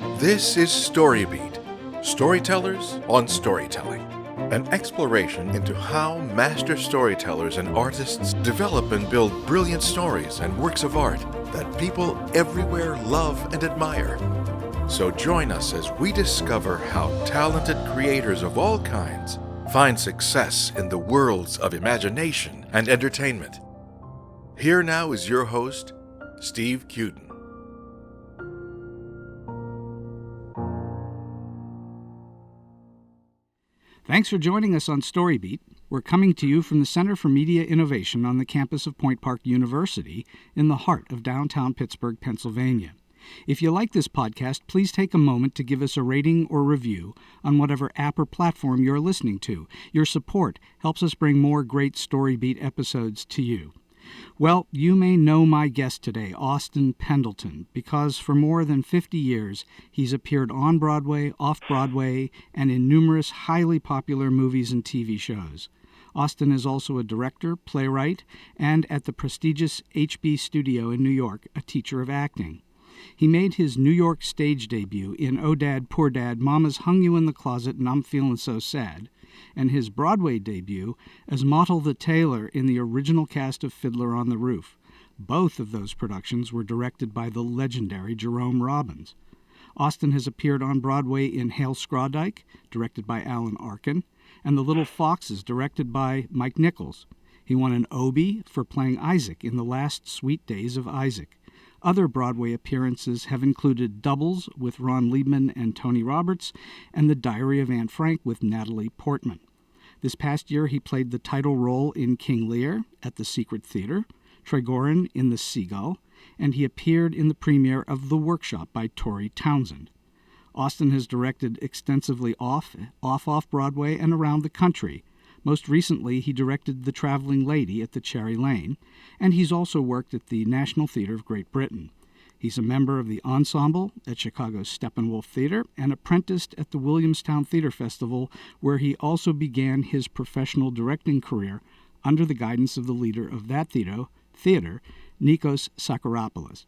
This is StoryBeat, Storytellers on Storytelling, an exploration into how master storytellers and artists develop and build brilliant stories and works of art that people everywhere love and admire. So join us as we discover how talented creators of all kinds find success in the worlds of imagination and entertainment. Here now is your host, Steve Cuden. Thanks for joining us on StoryBeat. We're coming to you from the Center for Media Innovation on the campus of Point Park University in the heart of downtown Pittsburgh, Pennsylvania. If you like this podcast, please take a moment to give us a rating or review on whatever app or platform you're listening to. Your support helps us bring more great StoryBeat episodes to you. Well, you may know my guest today, Austin Pendleton, because for more than 50 years he's appeared on Broadway, Off-Broadway, and in numerous highly popular movies and TV shows. Austin is also a director, playwright, and at the prestigious HB Studio in New York, a teacher of acting. He made his New York stage debut in Oh Dad, Poor Dad, Mama's Hung You in the Closet and I'm Feelin' So Sad, and his Broadway debut as Motel the Tailor in the original cast of Fiddler on the Roof. Both of those productions were directed by the legendary Jerome Robbins. Austin has appeared on Broadway in Hail Scrawdyke, directed by Alan Arkin, and The Little Foxes, directed by Mike Nichols. He won an Obie for playing Isaac in The Last Sweet Days of Isaac. Other Broadway appearances have included Doubles with Ron Liebman and Tony Roberts, and The Diary of Anne Frank with Natalie Portman. This past year, he played the title role in King Lear at the Secret Theater, Trigorin in The Seagull, and he appeared in the premiere of The Workshop by Tori Townsend. Austin has directed extensively off-Broadway and around the country. Most recently, he directed The Traveling Lady at the Cherry Lane, and he's also worked at the National Theatre of Great Britain. He's a member of the ensemble at Chicago's Steppenwolf Theatre and apprenticed at the Williamstown Theatre Festival, where he also began his professional directing career under the guidance of the leader of that theatre, Nikos Sakoropoulos.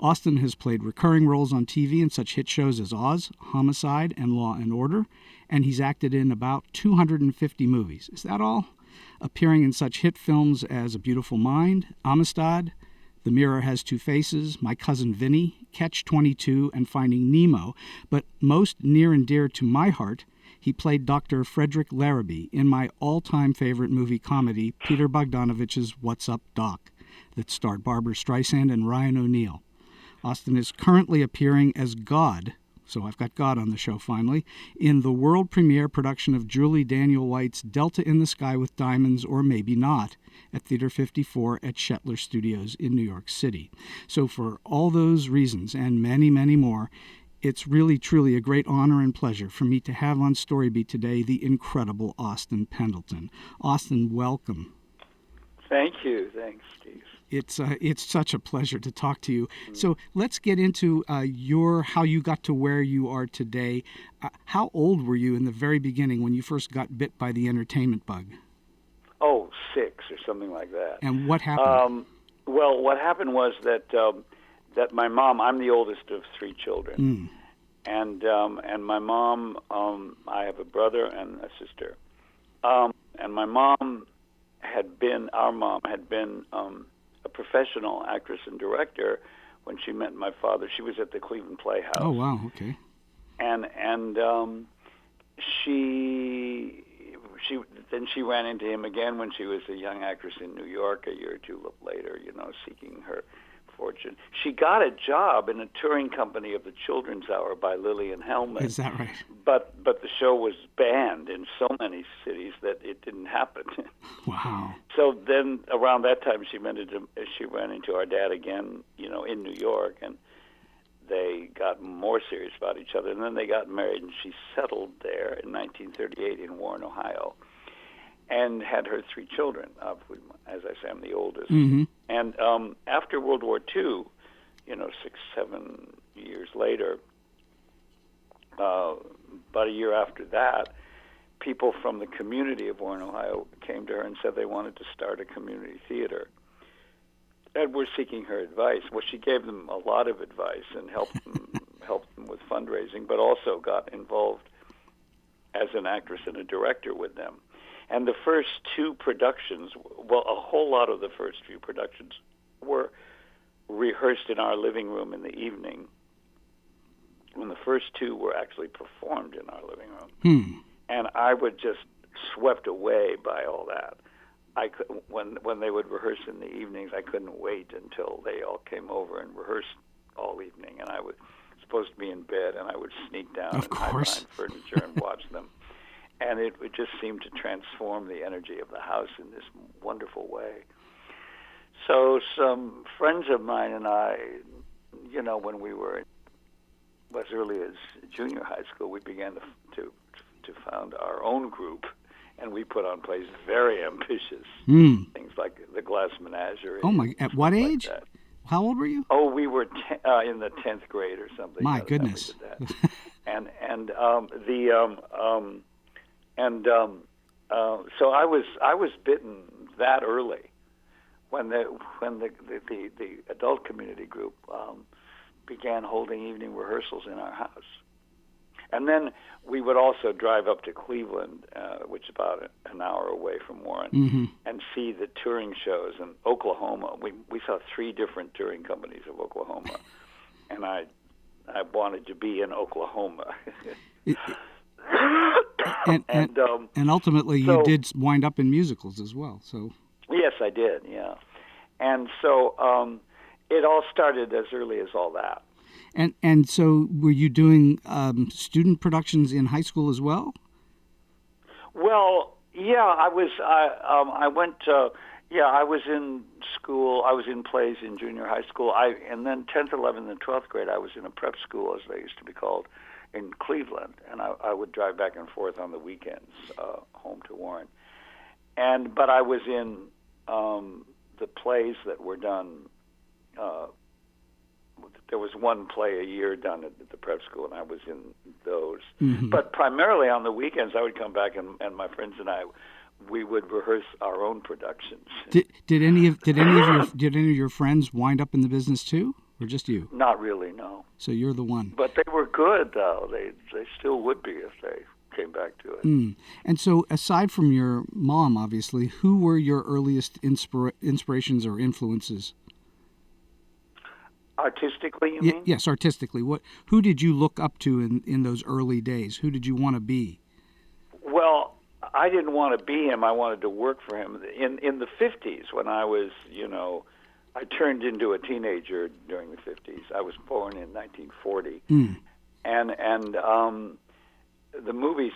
Austin has played recurring roles on TV in such hit shows as Oz, Homicide, and Law and Order, and he's acted in about 250 movies. Is that all? Appearing in such hit films as A Beautiful Mind, Amistad, The Mirror Has Two Faces, My Cousin Vinny, Catch-22, and Finding Nemo. But most near and dear to my heart, he played Dr. Frederick Larrabee in my all-time favorite movie comedy, Peter Bogdanovich's What's Up, Doc, that starred Barbra Streisand and Ryan O'Neal. Austin is currently appearing as God, so I've got God on the show finally, in the world premiere production of Julie Daniel White's Delta in the Sky with Diamonds or Maybe Not at Theater 54 at Shetler Studios in New York City. So for all those reasons and many, many more, it's really, truly a great honor and pleasure for me to have on StoryBeat today the incredible Austin Pendleton. Austin, welcome. Thank you. Thanks, Steve. It's such a pleasure to talk to you. So let's get into how you got to where you are today. How old were you in the very beginning when you first got bit by the entertainment bug? Oh, 6 or something like that. And what happened? Well, what happened was that my mom. I'm the oldest of 3 children, and my mom. I have a brother and a sister, and my mom had been. Our mom had been. A professional actress and director when she met my father. She was at the Cleveland Playhouse. Oh, wow, okay. And she ran into him again when she was a young actress in New York a year or two later, seeking her fortune. She got a job in a touring company of the Children's Hour by Lillian Hellman. Is that right? But the show was banned in so many cities that it didn't happen. Wow. So then around that time she ran into our dad again, in New York, and they got more serious about each other. And then they got married, and she settled there in 1938 in Warren, Ohio, and had her 3 children. As I say, I'm the oldest. Mm-hmm. And after World War II, 6-7 years later, about a year after that, people from the community of Warren, Ohio, came to her and said they wanted to start a community theater. And were seeking her advice. Well, she gave them a lot of advice and helped them with fundraising, but also got involved as an actress and a director with them. And the first two productions, well, a whole lot of the first few productions were rehearsed in our living room in the evening, when the first two were actually performed in our living room. And I was just swept away by all that. When they would rehearse in the evenings, I couldn't wait until they all came over and rehearsed all evening, and I was supposed to be in bed, and I would sneak down and hide behind furniture and watch them. And it just seemed to transform the energy of the house in this wonderful way. So some friends of mine and I, when we were as early as junior high school, we began to found our own group, and we put on plays very ambitious, things like The Glass Menagerie. Oh my! At what age? Like how old were you? Oh, we were in the 10th grade or something. My goodness! So I was bitten that early when the adult community group began holding evening rehearsals in our house. And then we would also drive up to Cleveland, which is about an hour away from Warren, and see the touring shows in Oklahoma. We saw 3 different touring companies of Oklahoma, and I wanted to be in Oklahoma. And ultimately, you did wind up in musicals as well. So yes, I did. Yeah, and so it all started as early as all that. And so, were you doing student productions in high school as well? Well, yeah, I was. I went. I was in school. I was in plays in junior high school. And then 10th, 11th, and 12th grade, I was in a prep school, as they used to be called, in Cleveland, and I would drive back and forth on the weekends home to Warren. But I was in the plays that were done. There was one play a year done at the prep school, and I was in those. But primarily on the weekends, I would come back, and my friends and I, we would rehearse our own productions. Did any of your friends wind up in the business too, or just you? Not really, no. So you're the one. But they were good, though. They still would be if they came back to it. And so, aside from your mom, obviously, who were your earliest inspirations or influences? Artistically, you mean? Yes, artistically. Who did you look up to in those early days? Who did you want to be? Well, I didn't want to be him. I wanted to work for him. In the 50s, when I was, I turned into a teenager during the 50s. I was born in 1940. And the movies,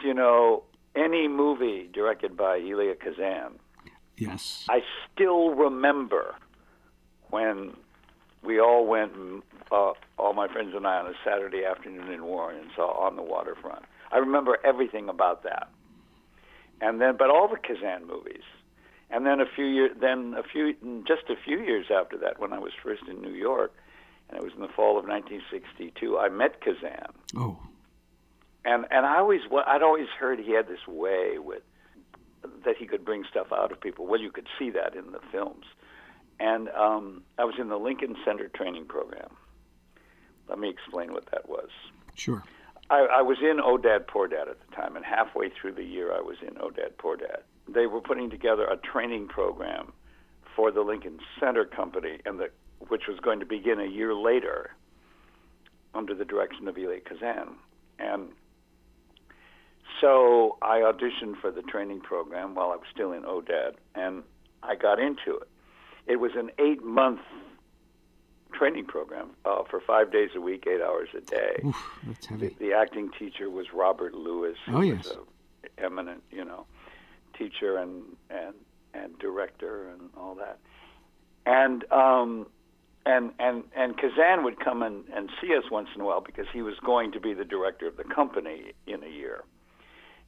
any movie directed by Elia Kazan. Yes. I still remember when we all went, all my friends and I, on a Saturday afternoon in Warren and saw On the Waterfront. I remember everything about that. And then, but all the Kazan movies. And then just a few years after that, when I was first in New York, and it was in the fall of 1962, I met Kazan. Oh. And I'd always heard he had this way that he could bring stuff out of people. Well, you could see that in the films. And I was in the Lincoln Center training program. Let me explain what that was. Sure. I was in Odad Poor Dad at the time, and halfway through the year I was in Odad Poor Dad. They were putting together a training program for the Lincoln Center Company, which was going to begin a year later under the direction of Elia Kazan. And so I auditioned for the training program while I was still in Odad, and I got into it. It was an 8-month training program for 5 days a week, 8 hours a day. Oof, that's heavy. The acting teacher was Robert Lewis, who was an eminent, teacher and director and all that. And Kazan would come and see us once in a while because he was going to be the director of the company in a year.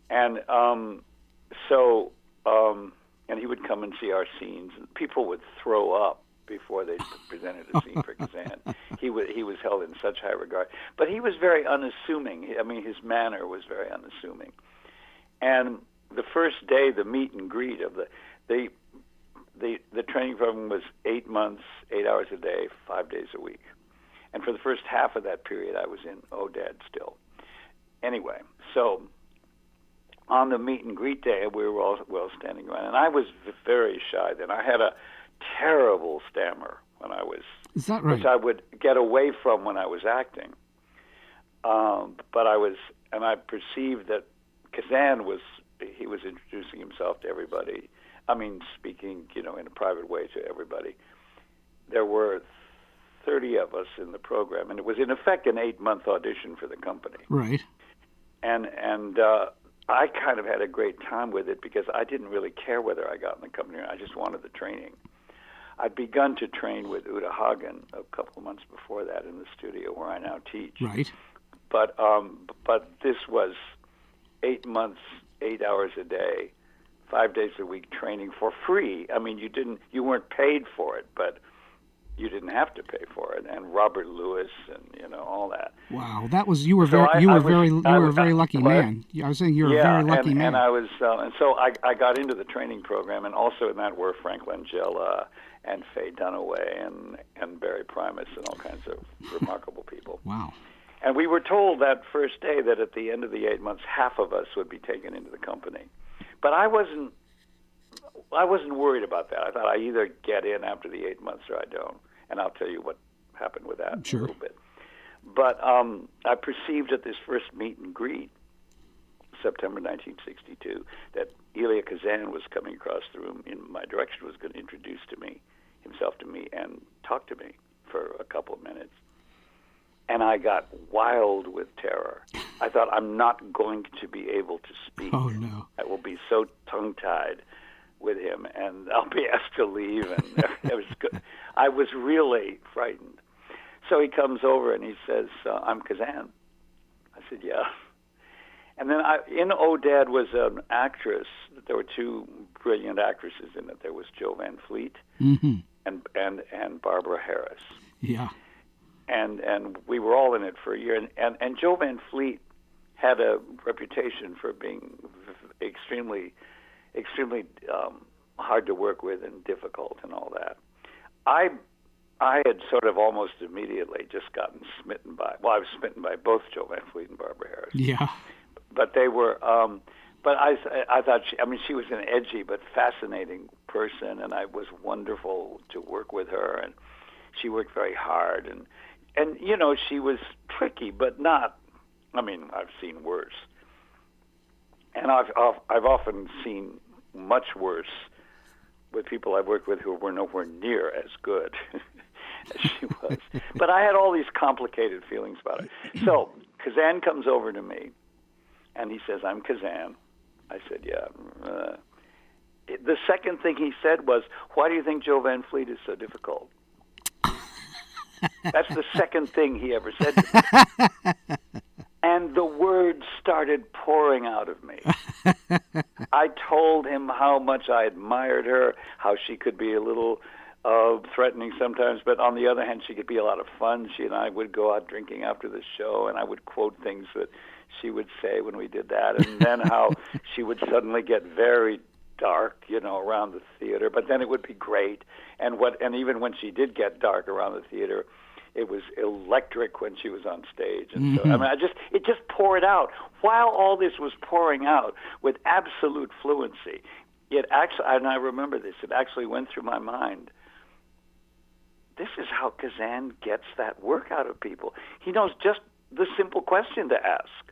And and he would come and see our scenes, and people would throw up before they presented a scene for Kazan. He was held in such high regard. But he was very unassuming. I mean, his manner was very unassuming. And the first day, the meet and greet of the training program was 8 months, 8 hours a day, 5 days a week. And for the first half of that period, I was in Odad still. Anyway, so on the meet and greet day, we were all standing around, and I was very shy then. I had a terrible stammer when I was, is that right? which I would get away from when I was acting. But I perceived that Cuden he was introducing himself to everybody. I mean, speaking, in a private way to everybody. There were 30 of us in the program, and it was in effect an 8-month audition for the company. Right. And I kind of had a great time with it because I didn't really care whether I got in the company or not. I just wanted the training. I'd begun to train with Uta Hagen a couple of months before that in the studio where I now teach. Right. But this was 8 months, 8 hours a day, 5 days a week training for free. I mean, you weren't paid for it, but you didn't have to pay for it. And Robert Lewis and all that. Wow, you were a very lucky man. I was saying you were a very lucky man. And I was, and so I got into the training program, and also in that were Frank Langella and Faye Dunaway and Barry Primus and all kinds of remarkable people. Wow. And we were told that first day that at the end of the 8 months, half of us would be taken into the company. But I wasn't worried about that. I thought I either get in after the 8 months or I don't. And I'll tell you what happened with that sure. in a little bit. But I perceived at this first meet and greet, September 1962, that Elia Kazan was coming across the room in my direction, was going to introduce himself to me and talk to me for a couple of minutes. And I got wild with terror. I thought, I'm not going to be able to speak. Oh, no. I will be so tongue-tied with him, and I'll be asked to leave. And it was good. I was really frightened. So he comes over and he says, I'm Kazan. I said, yeah. And then in Odad was an actress. There were two brilliant actresses in it. There was Jo Van Fleet and Barbara Harris. Yeah. And we were all in it for a year. And Jo Van Fleet had a reputation for being extremely hard to work with and difficult and all that. I had sort of almost immediately just gotten smitten by. Well, I was smitten by both Jo Van Fleet and Barbara Harris. Yeah. But they were. But I thought she was an edgy but fascinating person, and it was wonderful to work with her. And she worked very hard, and she was tricky, but not. I mean, I've seen worse, and I've often seen much worse with people I've worked with who were nowhere near as good as she was. But I had all these complicated feelings about it. So Kazan comes over to me, and he says, I'm Kazan. I said, yeah. The second thing he said was, why do you think Jo Van Fleet is so difficult? That's the second thing he ever said to me. And the words started pouring out of me. I told him how much I admired her, how she could be a little threatening sometimes, but on the other hand, she could be a lot of fun. She and I would go out drinking after the show, and I would quote things that she would say when we did that, and then how she would suddenly get very dark, around the theater, but then it would be great. And even when she did get dark around the theater, it was electric when she was on stage. And so, it just poured out. While all this was pouring out with absolute fluency, it actually, and I remember this, it actually went through my mind. This is how Kazan gets that work out of people. He knows just the simple question to ask.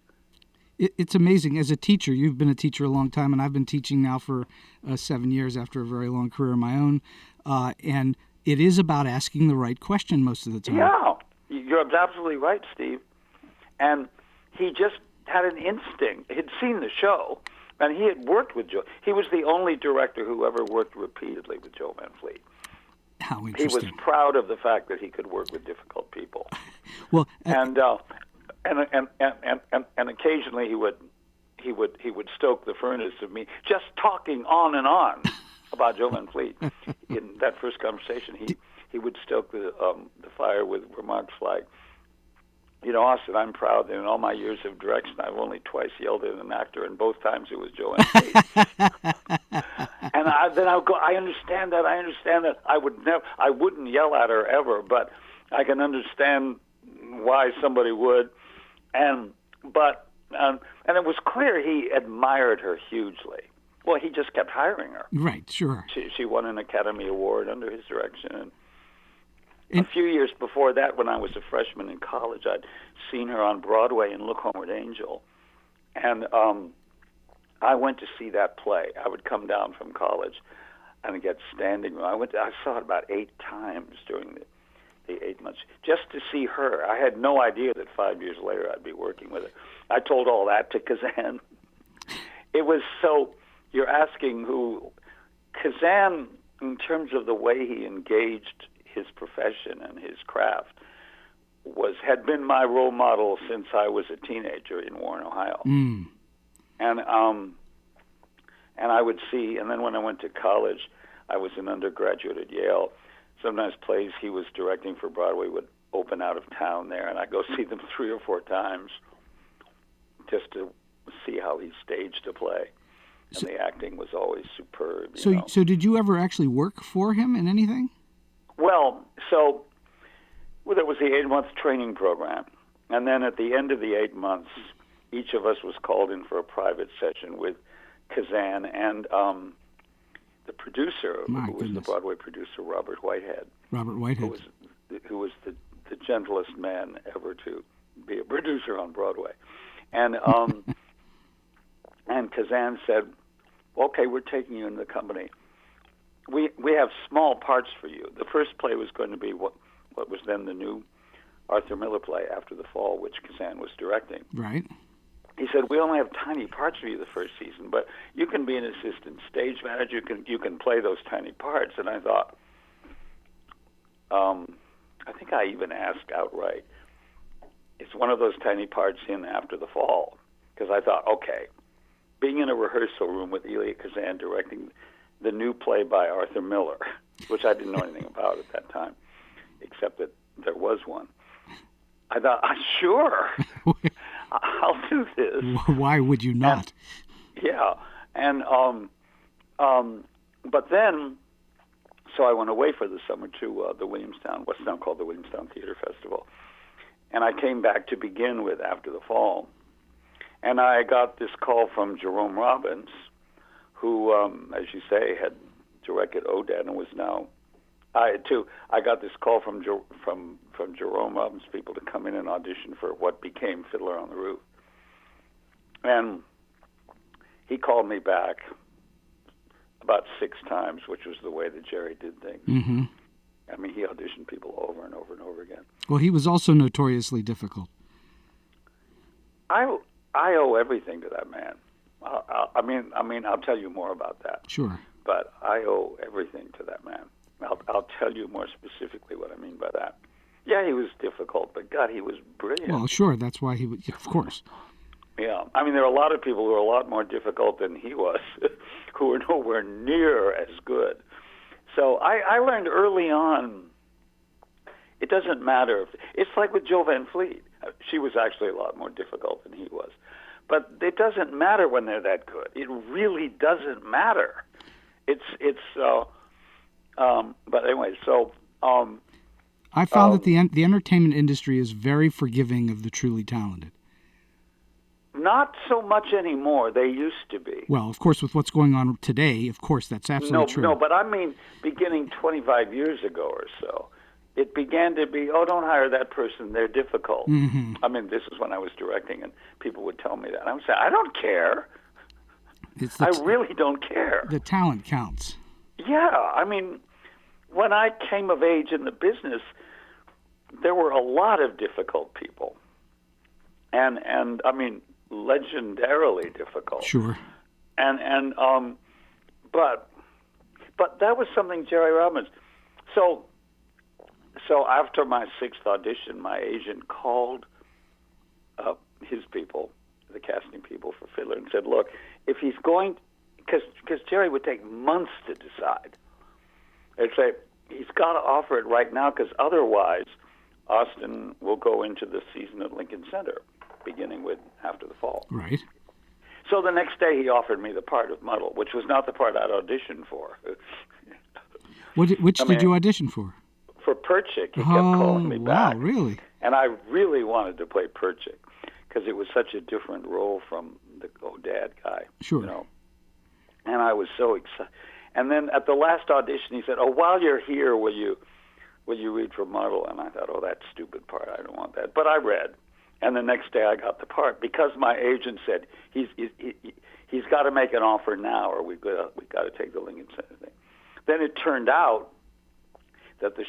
It's amazing. As a teacher, you've been a teacher a long time, and I've been teaching now for 7 years after a very long career of my own. And it is about asking the right question most of the time. Yeah, you're absolutely right, Steve. And he just had an instinct. He'd seen the show, and he had worked with Jo. He was the only director who ever worked repeatedly with Jo Van Fleet. How interesting. He was proud of the fact that he could work with difficult people. Well, and occasionally he would stoke the furnace of me just talking on and on about Jo Van Fleet. In that first conversation, he would stoke the fire with remarks like, Austin, I'm proud that in all my years of direction, I've only twice yelled at an actor, and both times it was Jo Van Fleet. And then I would go, I understand that. I wouldn't yell at her ever, but I can understand why somebody would, and it was clear he admired her hugely. Well, he just kept hiring her. Right, sure. She won an Academy Award under his direction. And a few years before that, when I was a freshman in college, I'd seen her on Broadway in Look Homeward Angel. And I went to see that play. I would come down from college and get standing room. I saw it about 8 times during the 8 months, just to see her. I had no idea that 5 years later I'd be working with her. I told all that to Kazan. It was so... You're asking who... Kazan, in terms of the way he engaged his profession and his craft, had been my role model since I was a teenager in Warren, Ohio. Mm. And I would see, and then when I went to college, I was an undergraduate at Yale. Sometimes plays he was directing for Broadway would open out of town there, and I'd go see them 3 or 4 times just to see how he staged a play. And the acting was always superb. So did you ever actually work for him in anything? Well, there was the 8-month training program. And then at the end of the 8 months, each of us was called in for a private session with Kazan and the producer, who was the Broadway producer, Robert Whitehead. Robert Whitehead. Who was the gentlest man ever to be a producer on Broadway. And and Kazan said, okay, we're taking you into the company. We have small parts for you. The first play was going to be what was then the new Arthur Miller play, After the Fall, which Kazan was directing. Right. He said, we only have tiny parts for you the first season, but you can be an assistant stage manager. You can play those tiny parts. And I thought, I think I even asked outright, it's one of those tiny parts in After the Fall. Because I thought, okay, being in a rehearsal room with Elia Kazan directing the new play by Arthur Miller, which I didn't know anything about at that time, except that there was one. I thought, sure, I'll do this. Why would you not? But then, so I went away for the summer to the Williamstown, what's now called the Williamstown Theater Festival, and I came back to begin with After the Fall. And I got this call from Jerome Robbins, who, as you say, had directed Odette and was now. I got this call from Jerome Robbins people to come in and audition for what became Fiddler on the Roof. And he called me back about 6 times, which was the way that Jerry did things. Mm-hmm. I mean, he auditioned people over and over and over again. Well, he was also notoriously difficult. I owe everything to that man. I mean, I'll tell you more about that. Sure. But I owe everything to that man. I'll tell you more specifically what I mean by that. Yeah, he was difficult, but God, he was brilliant. Well, sure, that's why he would, of course. Yeah, I mean, there are a lot of people who are a lot more difficult than he was, who are nowhere near as good. So I learned early on, it doesn't matter. It's like with Jo Van Fleet. She was actually a lot more difficult than he was. But it doesn't matter when they're that good. It really doesn't matter. But anyway, so... I found that the entertainment industry is very forgiving of the truly talented. Not so much anymore. They used to be. Well, of course, with what's going on today, of course, that's absolutely true. No, but I mean, beginning 25 years ago or so, it began to be, don't hire that person, they're difficult. Mm-hmm. I mean, this is when I was directing, and people would tell me that. And I would say, I don't care. I really don't care. The talent counts. Yeah, I mean, when I came of age in the business, there were a lot of difficult people. And I mean, legendarily difficult. Sure. But that was something Jerry Robbins. So after my 6th audition, my agent called his people, the casting people for Fiddler, and said, look, if he's going, because Jerry would take months to decide. They'd say, he's got to offer it right now, because otherwise Austin will go into the season at Lincoln Center, beginning with After the Fall. Right. So the next day he offered me the part of Muddle, which was not the part I'd auditioned for. Which did you audition for? For Perchik. He kept calling me back. Wow, really? And I really wanted to play Perchik because it was such a different role from the Dad guy. Sure. You know? And I was so excited. And then at the last audition, he said, "Oh, while you're here, will you read for Martel?" And I thought, "Oh, that stupid part. I don't want that." But I read. And the next day I got the part because my agent said, he's got to make an offer now or we've got to take the Lincoln Center thing. Then it turned out that the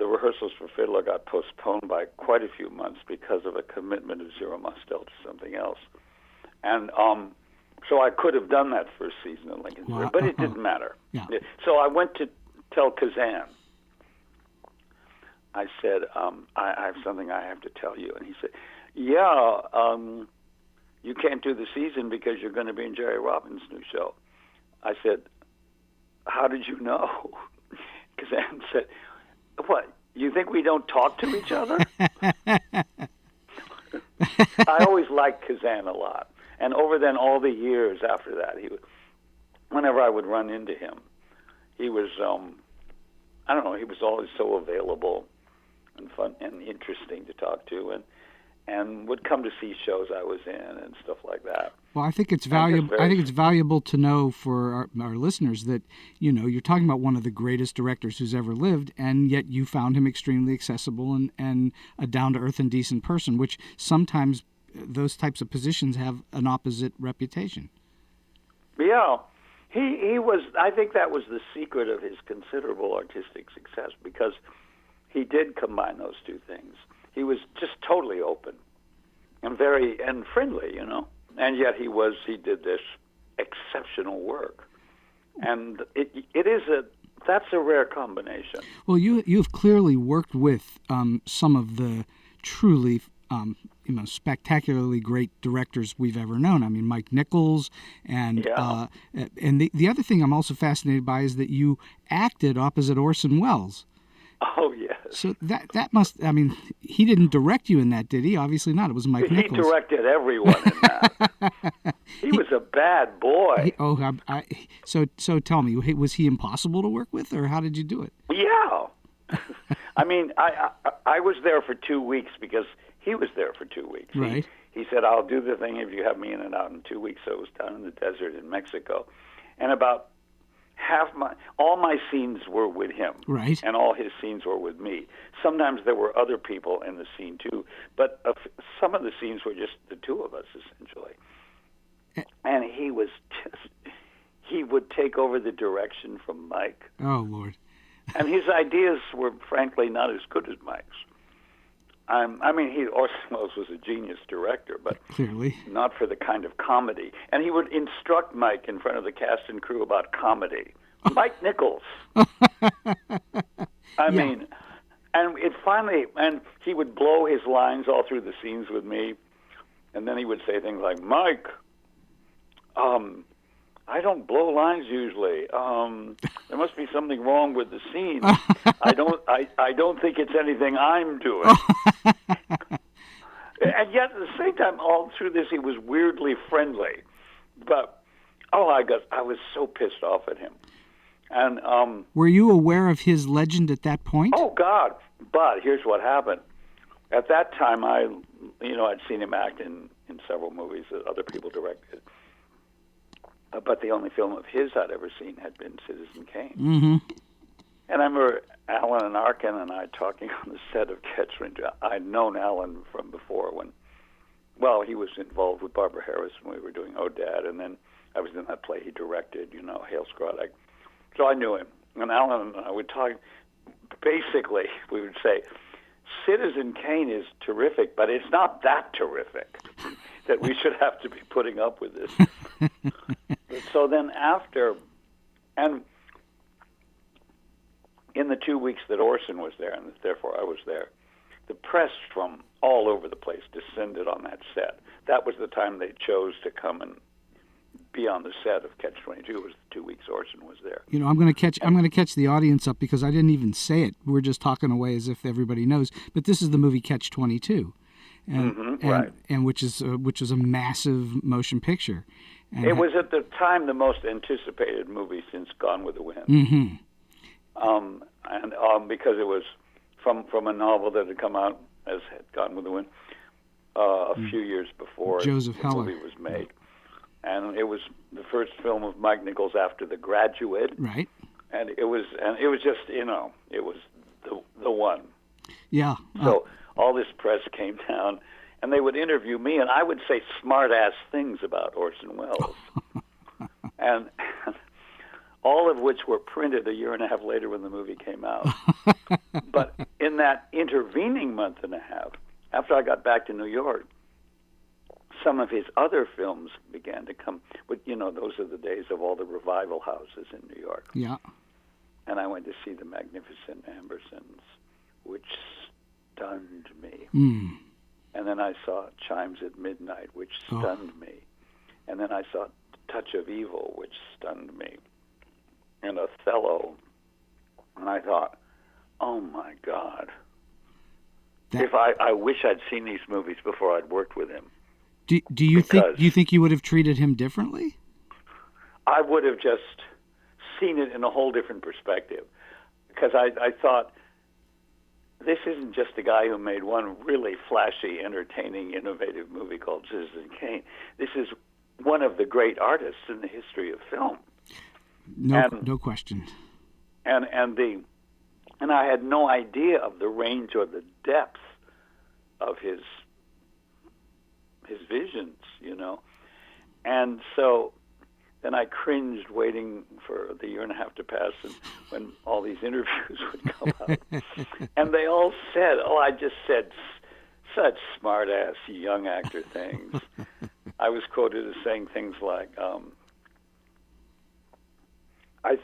rehearsals for Fiddler got postponed by quite a few months because of a commitment of Zero Mostel to something else. And so I could have done that first season of Lincoln Center, but it didn't matter. Yeah. So I went to tell Cuden. I said, I have something I have to tell you. And he said, "Yeah, you can't do the season because you're going to be in Jerry Robbins' new show." I said, "How did you know?" Cuden said, "What, you think we don't talk to each other?" I always liked Cuden a lot. And over then all the years after that, whenever I would run into him, he was, I don't know, he was always so available and fun and interesting to talk to, and would come to see shows I was in and stuff like that. Well, I think it's valuable. I think it's valuable to know for our listeners that you're talking about one of the greatest directors who's ever lived, and yet you found him extremely accessible and a down to earth and decent person, which sometimes those types of positions have an opposite reputation. Yeah, he was. I think that was the secret of his considerable artistic success because he did combine those two things. He was just totally open and very friendly, and yet he did this exceptional work, and that's a rare combination. Well, you've clearly worked with some of the truly spectacularly great directors we've ever known. I mean, Mike Nichols, and the other thing I'm also fascinated by is that you acted opposite Orson Welles. Oh, yes. So that must, I mean, he didn't direct you in that, did he? Obviously not. It was Mike Nichols. He directed everyone in that. He was a bad boy. So tell me, was he impossible to work with, or how did you do it? Yeah. I mean, I was there for 2 weeks because he was there for 2 weeks. Right. He said, "I'll do the thing if you have me in and out in 2 weeks." So it was down in the desert in Mexico. And about all my scenes were with him. Right. And all his scenes were with me. Sometimes there were other people in the scene too, but some of the scenes were just the two of us essentially. And he would take over the direction from Mike. Oh, Lord. And his ideas were frankly not as good as Mike's. Orson Welles was a genius director, but clearly not for the kind of comedy. And he would instruct Mike in front of the cast and crew about comedy. Mike Nichols. I mean, and he would blow his lines all through the scenes with me, and then he would say things like, "Mike, I don't blow lines usually. There must be something wrong with the scene. I don't think it's anything I'm doing." And yet at the same time, all through this, he was weirdly friendly. But I was so pissed off at him. And were you aware of his legend at that point? Oh God! But here's what happened. At that time, I'd seen him act in several movies that other people directed. But the only film of his I'd ever seen had been Citizen Kane. Mm-hmm. And I remember Alan Arkin and I talking on the set of Catch-22. I'd known Alan from before he was involved with Barbara Harris when we were doing Oh Dad, and then I was in that play he directed, Hail Scrawdyke. So I knew him. And Alan and I would talk. Basically, we would say, Citizen Kane is terrific, but it's not that terrific that we should have to be putting up with this. So then after, and in the 2 weeks that Orson was there, and therefore I was there, the press from all over the place descended on that set. That was the time they chose to come and be on the set of Catch-22. It was the 2 weeks Orson was there. I'm going to catch the audience up because I didn't even say it. We're just talking away as if everybody knows. But this is the movie Catch-22, and which is a massive motion picture. And it was at the time the most anticipated movie since Gone with the Wind. Mm-hmm. Because it was from a novel that had come out, as had Gone with the Wind, a few years before Joseph the Heller. movie was made. And it was the first film of Mike Nichols after The Graduate. Right. And it was just, it was the one. Yeah. So all this press came down, and they would interview me, and I would say smart-ass things about Orson Welles. and all of which were printed a year and a half later when the movie came out. But in that intervening month and a half, after I got back to New York, some of his other films began to come. But, those are the days of all the revival houses in New York. Yeah. And I went to see The Magnificent Ambersons, which stunned me. Mm. And then I saw Chimes at Midnight, which stunned me. And then I saw Touch of Evil, which stunned me. And Othello. And I thought, oh, my God. If I wish I'd seen these movies before I'd worked with him. Do you think you would have treated him differently? I would have just seen it in a whole different perspective. Because I thought, this isn't just a guy who made one really flashy, entertaining, innovative movie called Citizen Kane. This is one of the great artists in the history of film. No question. And I had no idea of the range or the depth of his visions, And so then I cringed waiting for the year and a half to pass, and when all these interviews would come out. And they all said, I just said such smart-ass young actor things. I was quoted as saying things like,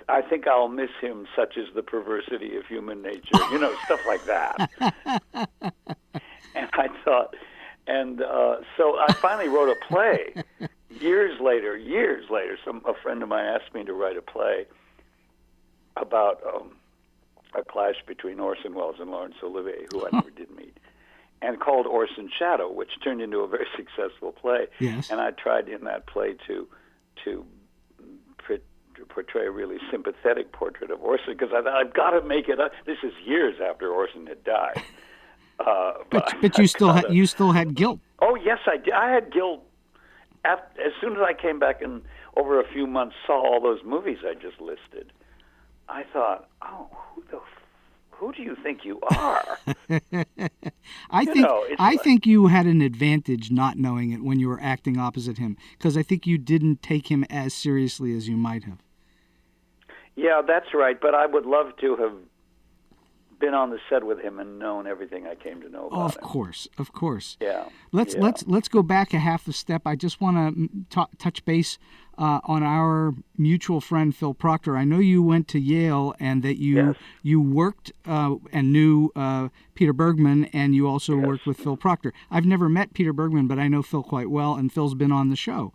I think I'll miss him, such is the perversity of human nature, stuff like that. And I thought, so I finally wrote a play. Years later, a friend of mine asked me to write a play about a clash between Orson Welles and Laurence Olivier, who I never did meet, and called Orson's Shadow, which turned into a very successful play. Yes. And I tried in that play to portray a really sympathetic portrait of Orson, because I thought, I've got to make it up. This is years after Orson had died. But you still had guilt. Oh, yes, I did. I had guilt. As soon as I came back and over a few months saw all those movies I just listed, I thought, who do you think you are? I think you had an advantage not knowing it when you were acting opposite him, because I think you didn't take him as seriously as you might have. Yeah, that's right. But I would love to have been on the set with him and known everything I came to know about him. Of course. Yeah. Let's go back a half a step. I just want to touch base on our mutual friend Phil Proctor. I know you went to Yale and that you worked and knew Peter Bergman, and you also worked with Phil Proctor. I've never met Peter Bergman, but I know Phil quite well, and Phil's been on the show.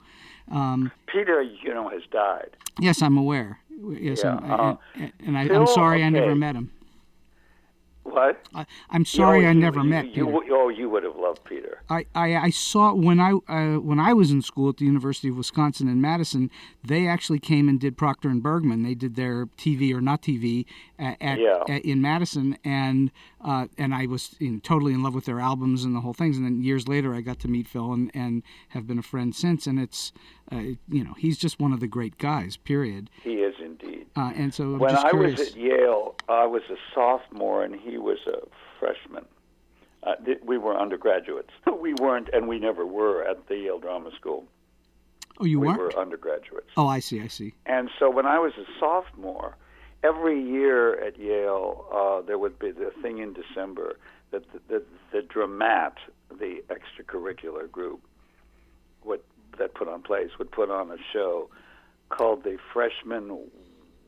Peter, has died. Yes, I'm aware. Yes, yeah. I'm sorry I never met him. What? I'm sorry I never met Peter. You would have loved Peter. I saw when I was in school at the University of Wisconsin in Madison, they actually came and did Proctor and Bergman. They did their TV or not TV in Madison, and I was totally in love with their albums and the whole things. And then years later, I got to meet Phil and have been a friend since. And it's he's just one of the great guys. Period. He is indeed. And so when I was at Yale, I was a sophomore and he was a freshman. We were undergraduates. We weren't, and we never were at the Yale Drama School. Oh, you weren't? We were undergraduates. Oh, I see. And so when I was a sophomore, every year at Yale, there would be the thing in December that the Dramat, the extracurricular group that put on plays, would put on a show called the Freshman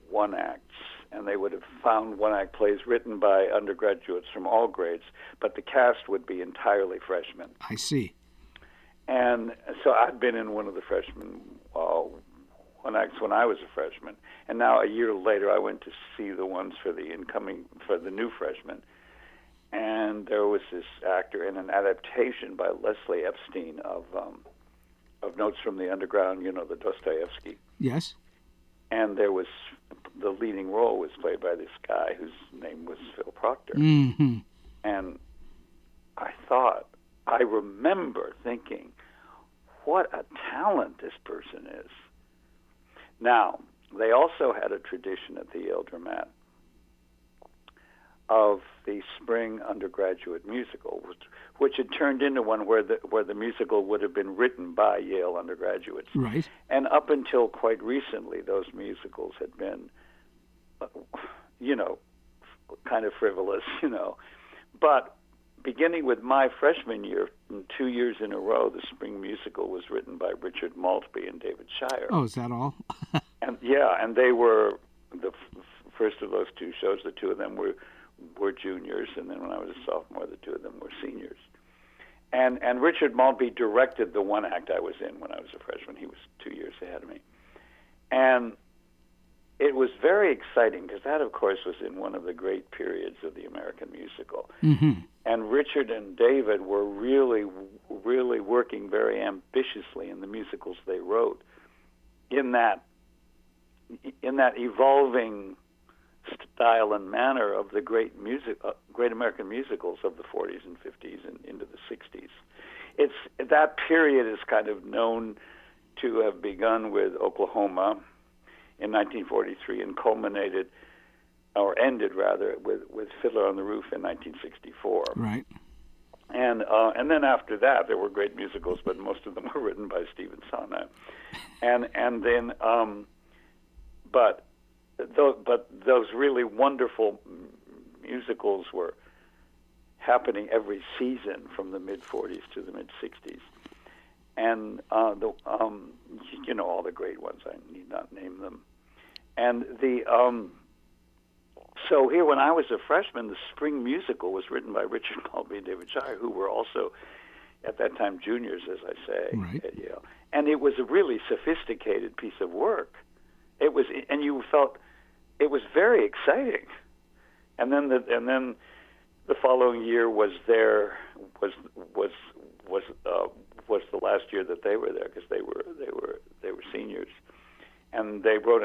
One-Acts. And they would have found one-act plays written by undergraduates from all grades, but the cast would be entirely freshmen. I see. And so I'd been in one of the freshman one-acts when I was a freshman. And now a year later, I went to see the ones for the new freshmen. And there was this actor in an adaptation by Leslie Epstein of Notes from the Underground, the Dostoevsky. Yes. And there was the leading role was played by this guy whose name was Phil Proctor. Mm-hmm. And I remember thinking, what a talent this person is. Now, they also had a tradition at the Yale Dramat of the spring undergraduate musical, which had turned into one where the musical would have been written by Yale undergraduates. Right. And up until quite recently, those musicals had been, kind of frivolous, But beginning with my freshman year, 2 years in a row, the spring musical was written by Richard Maltby and David Shire. Oh, is that all? And they were the first of those two shows. The two of them were juniors, and then when I was a sophomore, the two of them were seniors. And Richard Maltby directed the one act I was in when I was a freshman. He was 2 years ahead of me. And it was very exciting because that, of course, was in one of the great periods of the American musical. Mm-hmm. And Richard and David were really, really working very ambitiously in the musicals they wrote in that evolving style and manner of the great American musicals of the 40s and 50s and into the 60s. That period is kind of known to have begun with Oklahoma in 1943 and ended with Fiddler on the Roof in 1964. Right. And then after that there were great musicals, but most of them were written by Stephen Sondheim. And then but those really wonderful musicals were happening every season from the mid-40s to the mid-60s. And all the great ones, I need not name them. And so here when I was a freshman, the spring musical was written by Richard Maltby and David Shire, who were also at that time juniors, as I say, right, at Yale. And it was a really sophisticated piece of work. It was, and you felt it was very exciting. And then the following year was the last year that they were there, because they were seniors, and they wrote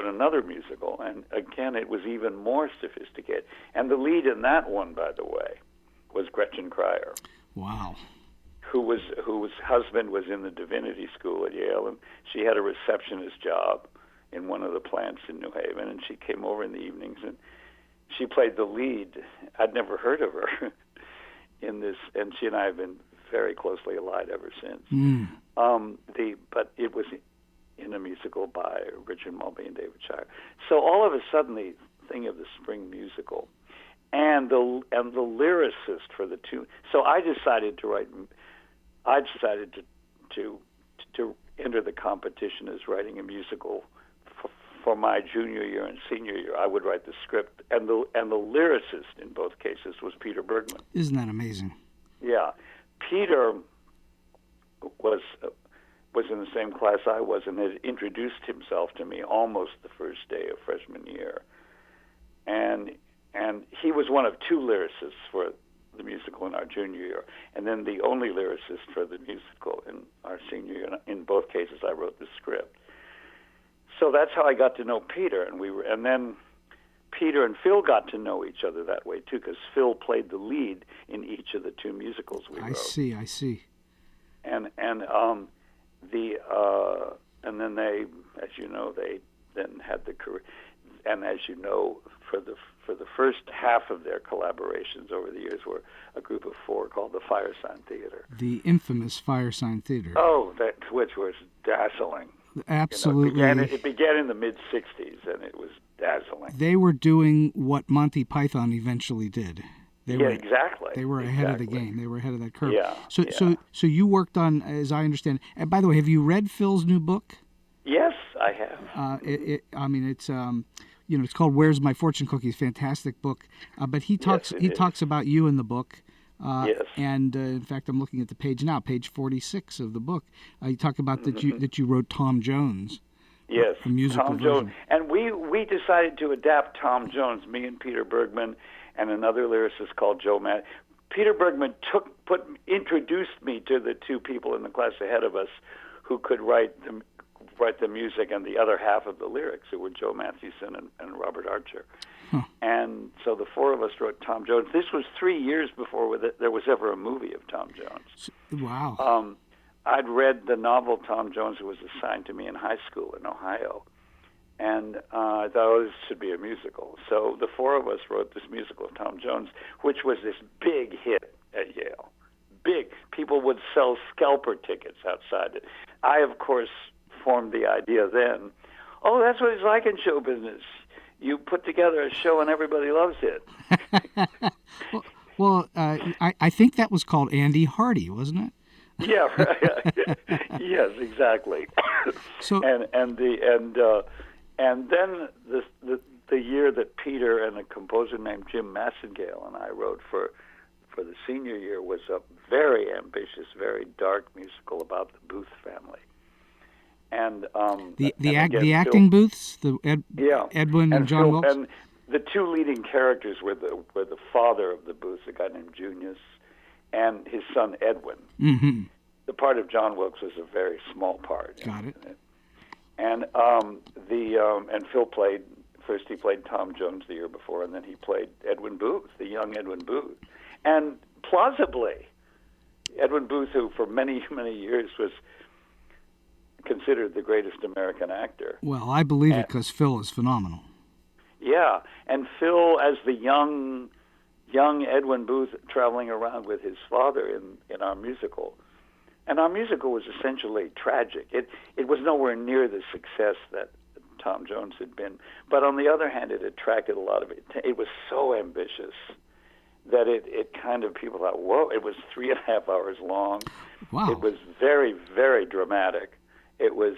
another musical, and again it was even more sophisticated. And the lead in that one, by the way, was Gretchen Cryer. Wow. Whose husband was in the divinity school at Yale, and she had a receptionist job in one of the plants in New Haven, and she came over in the evenings, and she played the lead. I'd never heard of her in this, and she and I have been very closely allied ever since. Mm. But it was in a musical by Richard Maltby and David Shire. So all of a sudden, the thing of the spring musical, and the lyricist for the two. So I decided to enter the competition as writing a musical for my junior year and senior year. I would write the script, and the lyricist in both cases was Peter Bergman. Isn't that amazing? Yeah, Peter was in the same class I was, and had introduced himself to me almost the first day of freshman year, and he was one of two lyricists for the musical in our junior year, and then the only lyricist for the musical in our senior year. In both cases, I wrote the script. So that's how I got to know Peter, and then Peter and Phil got to know each other that way too, because Phil played the lead in each of the two musicals we wrote. I see. And then they, as you know, they then had the career, and as you know, for the first half of their collaborations over the years were a group of four called the Firesign Theater. The infamous Firesign Theater. Oh, which was dazzling. Absolutely. It began in the mid-'60s, and it was dazzling. They were doing what Monty Python eventually did. Exactly. They were ahead of the game. They were ahead of that curve. Yeah. So you worked on, as I understand. And by the way, have you read Phil's new book? Yes, I have. It's called "Where's My Fortune Cookies?" Fantastic book. But he talks about you in the book. Yes. And in fact, I'm looking at the page now, page 46 of the book. You talk about that you wrote Tom Jones. Yes, a musical Tom version. Jones. And we decided to adapt Tom Jones, me and Peter Bergman, and another lyricist called Joe Matt. Peter Bergman introduced me to the two people in the class ahead of us who could write write the music and the other half of the lyrics, who were Joe Mathewson and Robert Archer. And so the four of us wrote Tom Jones. This was 3 years before there was ever a movie of Tom Jones. Wow. I'd read the novel Tom Jones, that was assigned to me in high school in Ohio, and I thought, oh, this should be a musical. So the four of us wrote this musical of Tom Jones, which was this big hit at Yale. Big. People would sell scalper tickets outside it. I, of course, formed the idea then, oh, that's what it's like in show business. You put together a show and everybody loves it. I think that was called Andy Hardy, wasn't it? Yeah, right. Yes, exactly. So and then the year that Peter and a composer named Jim Massengale and I wrote for the senior year was a very ambitious, very dark musical about the Booth family. And the acting booths, Edwin and John Phil, Wilkes. and the two leading characters were the father of the Booths, a guy named Junius, and his son Edwin. Mm-hmm. The part of John Wilkes was a very small part. Got it. And and Phil played first. He played Tom Jones the year before, and then he played Edwin Booth, the young Edwin Booth, and plausibly, Edwin Booth, who for many years was considered the greatest American actor. Well, I believe it because Phil is phenomenal. Yeah, and Phil as the young Edwin Booth traveling around with his father in our musical. And our musical was essentially tragic. It was nowhere near the success that Tom Jones had been. But on the other hand, it attracted a lot of it. It was so ambitious that it kind of, people thought, whoa, it was 3.5 hours long. Wow. It was very, very dramatic. It was,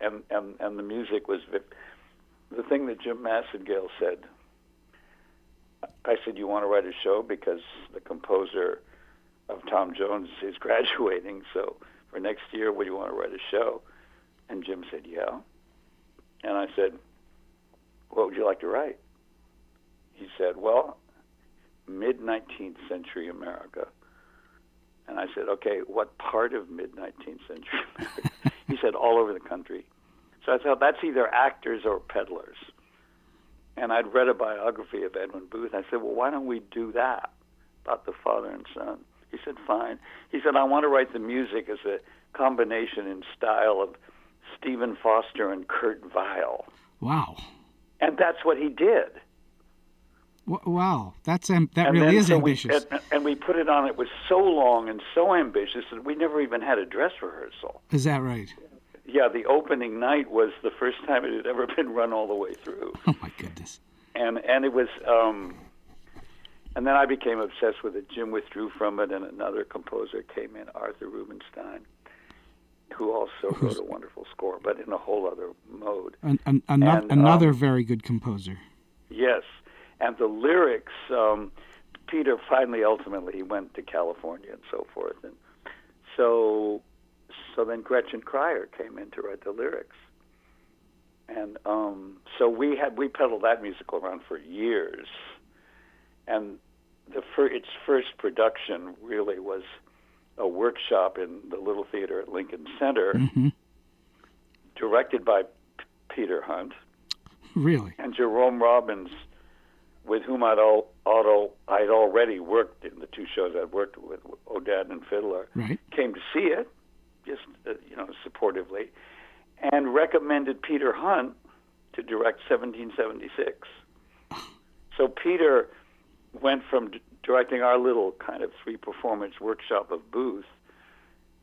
and the music was, the thing that Jim Massengale said, I said, you want to write a show? Because the composer of Tom Jones is graduating, so for next year, would you want to write a show? And Jim said, yeah. And I said, what would you like to write? He said, well, mid-19th century America. And I said, okay, what part of mid-19th century America? He said, all over the country. So I thought, that's either actors or peddlers. And I'd read a biography of Edwin Booth. I said, well, why don't we do that, about the father and son? He said, fine. He said, I want to write the music as a combination in style of Stephen Foster and Kurt Weill. Wow. And that's what he did. Wow. That really is ambitious. And we put it on. It was so long and so ambitious that we never even had a dress rehearsal. Is that right? Yeah, the opening night was the first time it had ever been run all the way through. Oh, my goodness. And it was... and then I became obsessed with it. Jim withdrew from it, and another composer came in, Arthur Rubinstein, who also wrote a wonderful score, but in a whole other mode. Another very good composer. Yes. And the lyrics, Peter ultimately, he went to California and so forth. And so then Gretchen Cryer came in to write the lyrics. And so we peddled that musical around for years. And its first production really was a workshop in the Little Theater at Lincoln Center, mm-hmm. directed by Peter Hunt. Really? And Jerome Robbins, with whom I'd already worked in the two shows I'd worked with, Odette and Fiddler, right. Came to see it, just supportively, and recommended Peter Hunt to direct 1776. So Peter went from directing our little kind of 3-performance workshop of Booth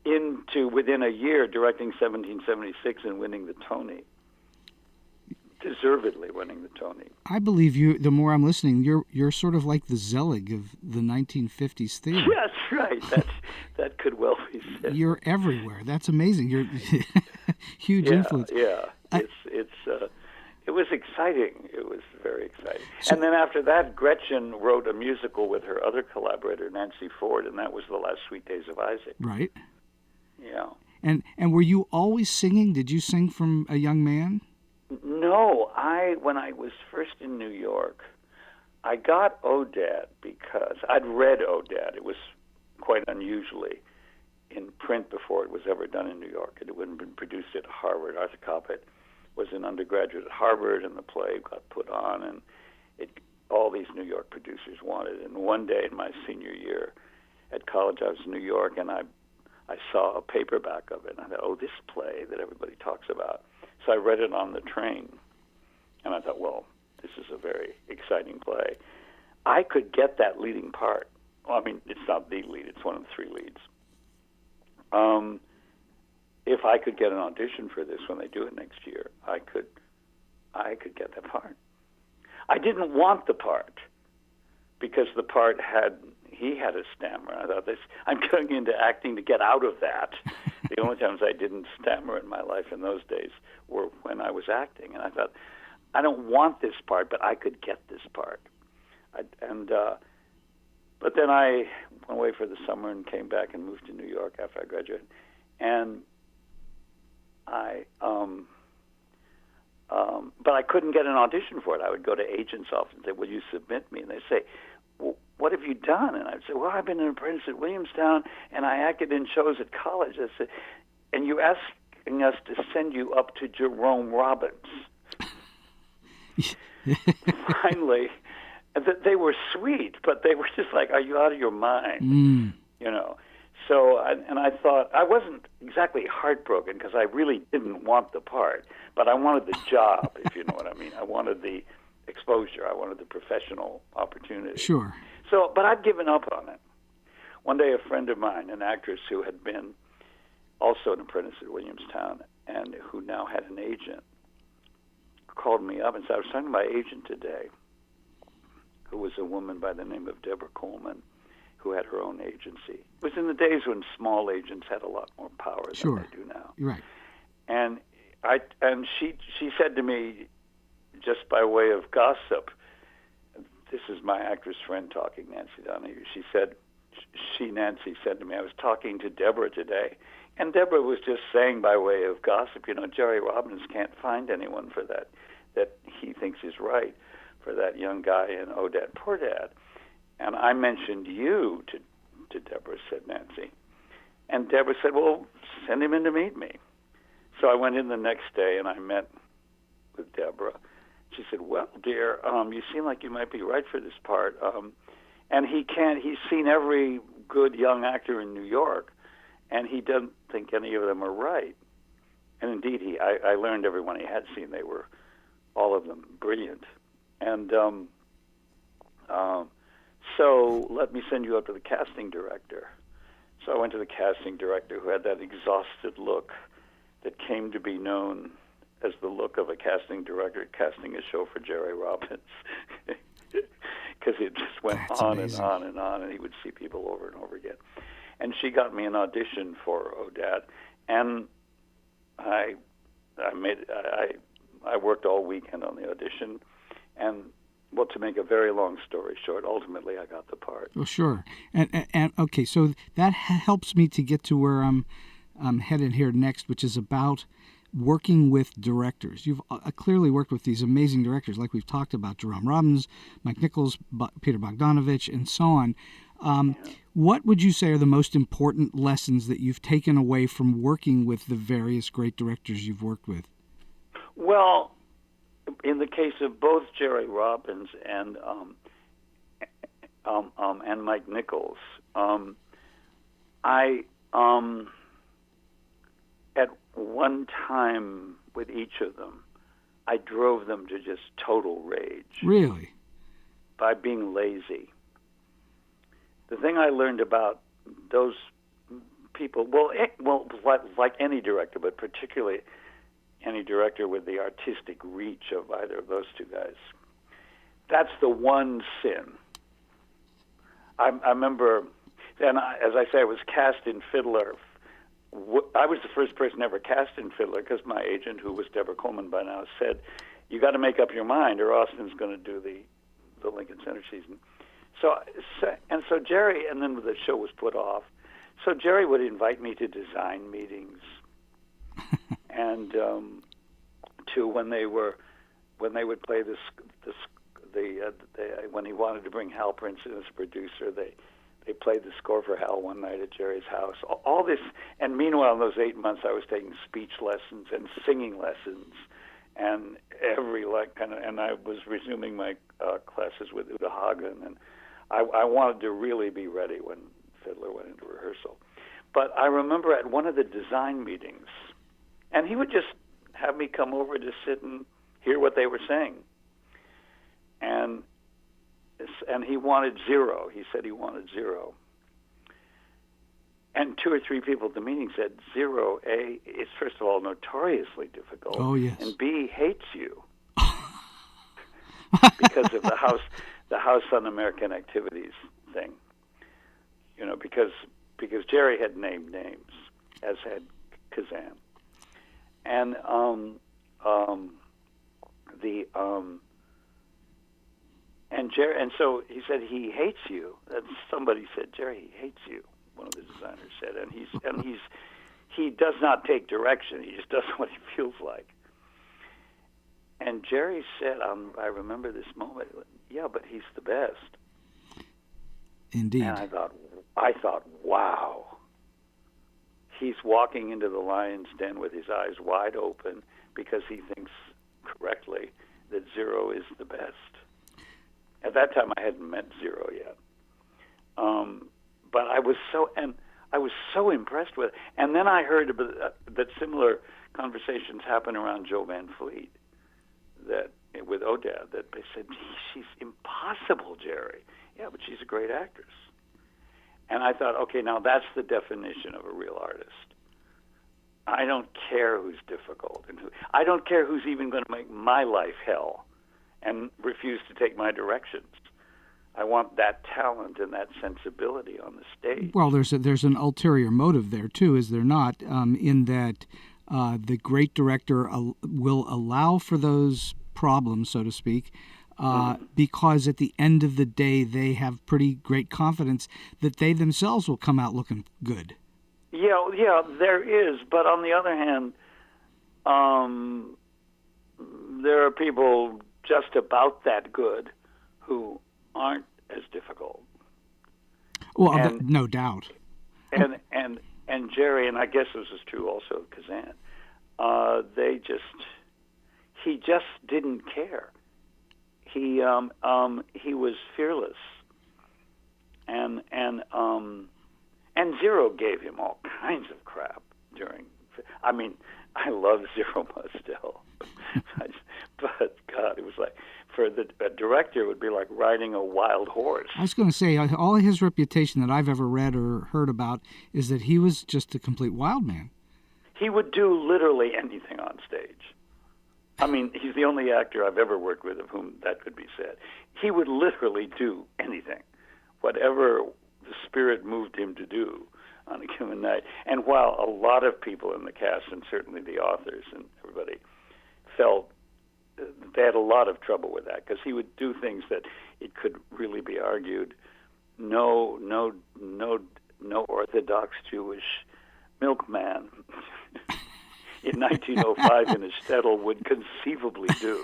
into, within a year, directing 1776 and winning the Tony. Deservedly winning the Tony. I believe you. The more I'm listening, you're sort of like the Zelig of the 1950s theater. Yes, right. That could well be said. You're everywhere. That's amazing. You're huge influence. Yeah, it was exciting. It was very exciting. And then after that, Gretchen wrote a musical with her other collaborator, Nancy Ford, and that was The Last Sweet Days of Isaac. Right. Yeah. And were you always singing? Did you sing from a young man? No, when I was first in New York, I got Odette because I'd read Odette. It was quite unusually in print before it was ever done in New York. It wouldn't have been produced at Harvard. Arthur Coppett was an undergraduate at Harvard, and the play got put on, and all these New York producers wanted it. And one day in my senior year at college, I was in New York, and I saw a paperback of it, and I thought, oh, this play that everybody talks about. So I read it on the train, and I thought, well, this is a very exciting play. I could get that leading part. Well, I mean, it's not the lead, it's one of the three leads. If I could get an audition for this when they do it next year, I could get that part. I didn't want the part because the part he had a stammer. I thought, I'm going into acting to get out of that. The only times I didn't stammer in my life in those days were when I was acting, and I thought, I don't want this part, but I could get this part. But then I went away for the summer and came back and moved to New York after I graduated, and but I couldn't get an audition for it. I would go to agents' office and say, will you submit me? And they'd say, well, what have you done? And I'd say, well, I've been an apprentice at Williamstown, and I acted in shows at college. I said, and you're asking us to send you up to Jerome Robbins. Finally, they were sweet, but they were just like, are you out of your mind? You know. So, I thought, I wasn't exactly heartbroken because I really didn't want the part, but I wanted the job, if you know what I mean. I wanted the exposure. I wanted the professional opportunity. Sure. So, but I'd given up on it. One day, a friend of mine, an actress who had been also an apprentice at Williamstown and who now had an agent, called me up and said, I was talking to my agent today, who was a woman by the name of Deborah Coleman, who had her own agency. It was in the days when small agents had a lot more power than they do now. Right. And she said to me, just by way of gossip, this is my actress friend talking, Nancy Donahue. Nancy said to me, I was talking to Deborah today, and Deborah was just saying by way of gossip, you know, Jerry Robbins can't find anyone for that he thinks is right for that young guy in Oh Dad, Poor Dad. And I mentioned you to Deborah, said Nancy. And Deborah said, well, send him in to meet me. So I went in the next day and I met with Deborah. She said, well, dear, you seem like you might be right for this part. And he's seen every good young actor in New York, and he doesn't think any of them are right. And indeed, I learned everyone he had seen, they were all of them brilliant. And so let me send you up to the casting director. So I went to the casting director, who had that exhausted look that came to be known as the look of a casting director casting a show for Jerry Robbins, because it just went on and on and on, and he would see people over and over again. And she got me an audition for Oh Dad, and I worked all weekend on the audition, and well, to make a very long story short, ultimately I got the part. Oh, sure. And okay, so that helps me to get to where I'm headed here next, which is about working with directors. You've clearly worked with these amazing directors, like we've talked about, Jerome Robbins, Mike Nichols, Peter Bogdanovich, and so on. What would you say are the most important lessons that you've taken away from working with the various great directors you've worked with? Well, in the case of both Jerry Robbins and Mike Nichols, at one time with each of them, I drove them to just total rage. Really? By being lazy. The thing I learned about those people, like any director, but particularly any director with the artistic reach of either of those two guys, that's the one sin. I remember, and as I say, I was cast in Fiddler. I was the first person ever cast in Fiddler because my agent, who was Deborah Coleman by now, said, you got to make up your mind or Austin's going to do the Lincoln Center season. So Jerry, and then the show was put off. So Jerry would invite me to design meetings, and to when they would play when he wanted to bring Hal Prince in as a producer, they played the score for Hal one night at Jerry's house. All this, and meanwhile, in those 8 months, I was taking speech lessons and singing lessons, and and I was resuming my classes with Uta Hagen, and I wanted to really be ready when Fiddler went into rehearsal. But I remember at one of the design meetings, and he would just have me come over to sit and hear what they were saying, and he wanted 0. He said he wanted 0. And 2 or 3 people at the meeting said, 0, A, is first of all notoriously difficult. Oh, yes. And B, hates you. Because of the House Un-American Activities thing. You know, because Jerry had named names, as had Kazan. And and so he said he hates you. And somebody said, Jerry, he hates you. One of the designers said, and he does not take direction. He just does what he feels like. And Jerry said, I remember this moment. Yeah, but he's the best. Indeed. And I thought, wow. He's walking into the lion's den with his eyes wide open because he thinks correctly that 0 is the best. At that time, I hadn't met 0 yet. But I was so impressed with it. And then I heard that similar conversations happen around Jo Van Fleet, that with Odad, that they said, she's impossible, Jerry. Yeah, but she's a great actress. And I thought, okay, now that's the definition of a real artist. I don't care who's difficult, and I don't care who's even going to make my life hell and refuse to take my directions. I want that talent and that sensibility on the stage. Well, there's an ulterior motive there too, is there not? In that the great director will allow for those problems, so to speak, because at the end of the day they have pretty great confidence that they themselves will come out looking good. Yeah, there is. But on the other hand, there are people just about that good who aren't as difficult. Well, no doubt. And Jerry, and I guess this is true also of Kazan, he just didn't care. He was fearless, and 0 gave him all kinds of crap during. I mean, I love 0 still, but God, it was like for a director, it would be like riding a wild horse. I was going to say, all his reputation that I've ever read or heard about is that he was just a complete wild man. He would do literally anything on stage. I mean, he's the only actor I've ever worked with of whom that could be said. He would literally do anything, whatever the spirit moved him to do on a given night. And while a lot of people in the cast, and certainly the authors and everybody, felt they had a lot of trouble with that, because he would do things that it could really be argued no Orthodox Jewish milkman in 1905 in a shtetl would conceivably do.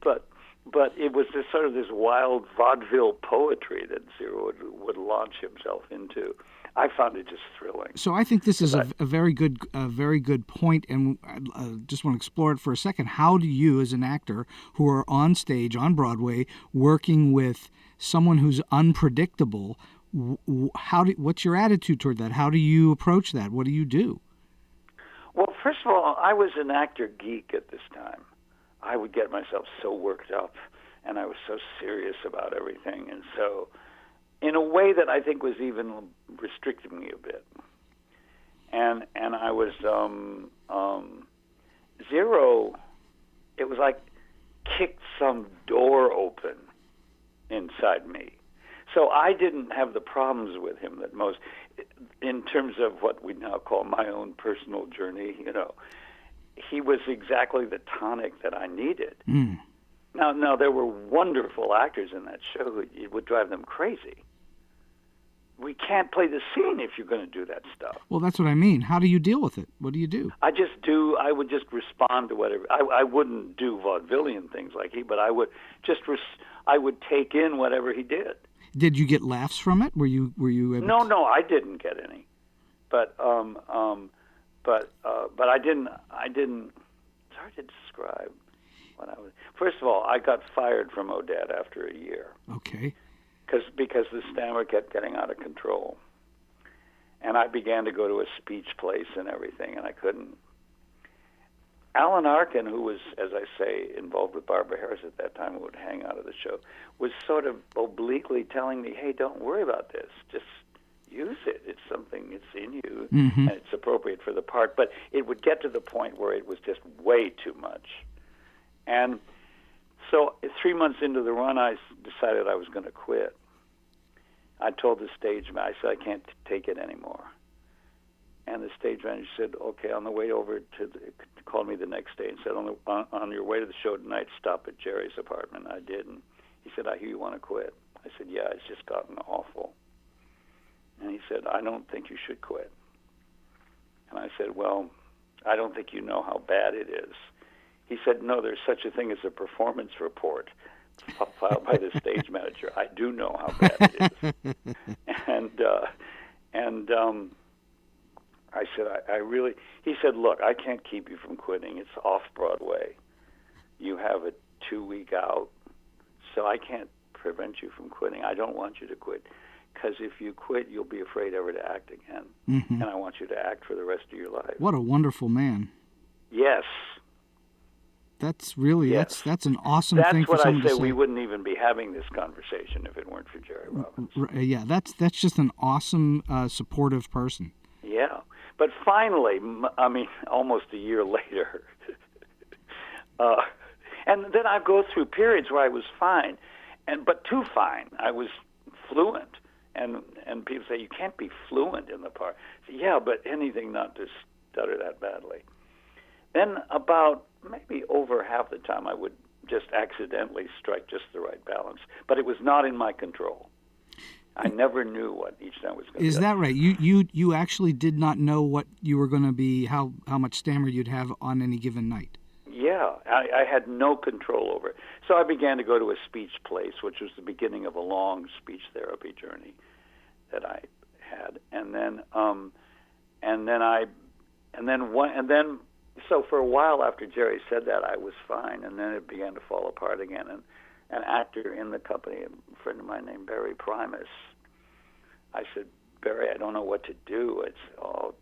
But it was this wild vaudeville poetry that 0 would launch himself into. I found it just thrilling. So I think this is a very good point, and I just want to explore it for a second. How do you, as an actor who are on stage on Broadway, working with someone who's unpredictable, what's your attitude toward that? How do you approach that? What do you do? Well, first of all, I was an actor geek at this time. I would get myself so worked up, and I was so serious about everything, and so in a way that I think was even restricting me a bit. And I was 0. It was like kicked some door open inside me. So I didn't have the problems with him that most, in terms of what we now call my own personal journey. You know, he was exactly the tonic that I needed. Mm. Now there were wonderful actors in that show. It would drive them crazy. We can't play the scene if you're going to do that stuff. Well, that's what I mean. How do you deal with it? What do you do? I would just respond to whatever. I wouldn't do vaudevillian things like he, but I would just I would take in whatever he did. Did you get laughs from it? Were you able No, I didn't get any. But I didn't. It's hard to describe what I was. First of all, I got fired from ODAD after a year. Okay. Because the stammer kept getting out of control, and I began to go to a speech place and everything, and I couldn't. Alan Arkin, who was, as I say, involved with Barbara Harris at that time, who would hang out of the show, was sort of obliquely telling me, "Hey, don't worry about this. Just use it. It's something. It's in you, and it's appropriate for the part." But it would get to the point where it was just way too much. And so 3 months into the run, I decided I was going to quit. I told the stage manager, I said, "I can't take it anymore." And the stage manager said, "Okay." On the way over called me the next day and said, on your way to the show tonight, stop at Jerry's apartment. I did. And he said, "I hear you want to quit." I said, "Yeah, it's just gotten awful." And he said, "I don't think you should quit." And I said, "Well, I don't think you know how bad it is." He said, "No, there's such a thing as a performance report filed by the stage manager. I do know how bad it is." I said, I really... He said, "Look, I can't keep you from quitting. It's Off-Broadway. You have a 2-week out, so I can't prevent you from quitting. I don't want you to quit, because if you quit, you'll be afraid ever to act again, and I want you to act for the rest of your life." What a wonderful man. Yes. That's really, Yes. that's an awesome thing for someone to say. That's what I say. We wouldn't even be having this conversation if it weren't for Jerry Robbins. Yeah, that's just an awesome, supportive person. Yeah. But finally, I mean, almost a year later, and then I go through periods where I was fine, but too fine. I was fluent, and people say, "You can't be fluent in the part." I say, "Yeah, but anything not to stutter that badly." Then about maybe over half the time, I would just accidentally strike just the right balance, but it was not in my control. I never knew what each time was going to be. Is that right? You actually did not know what you were going to be, how much stammer you'd have on any given night? Yeah, I had no control over it. So I began to go to a speech place, which was the beginning of a long speech therapy journey that I had, so for a while after Jerry said that, I was fine, and then it began to fall apart again. And an actor in the company, a friend of mine named Barry Primus, I said, "Barry, I don't know what to do. It's all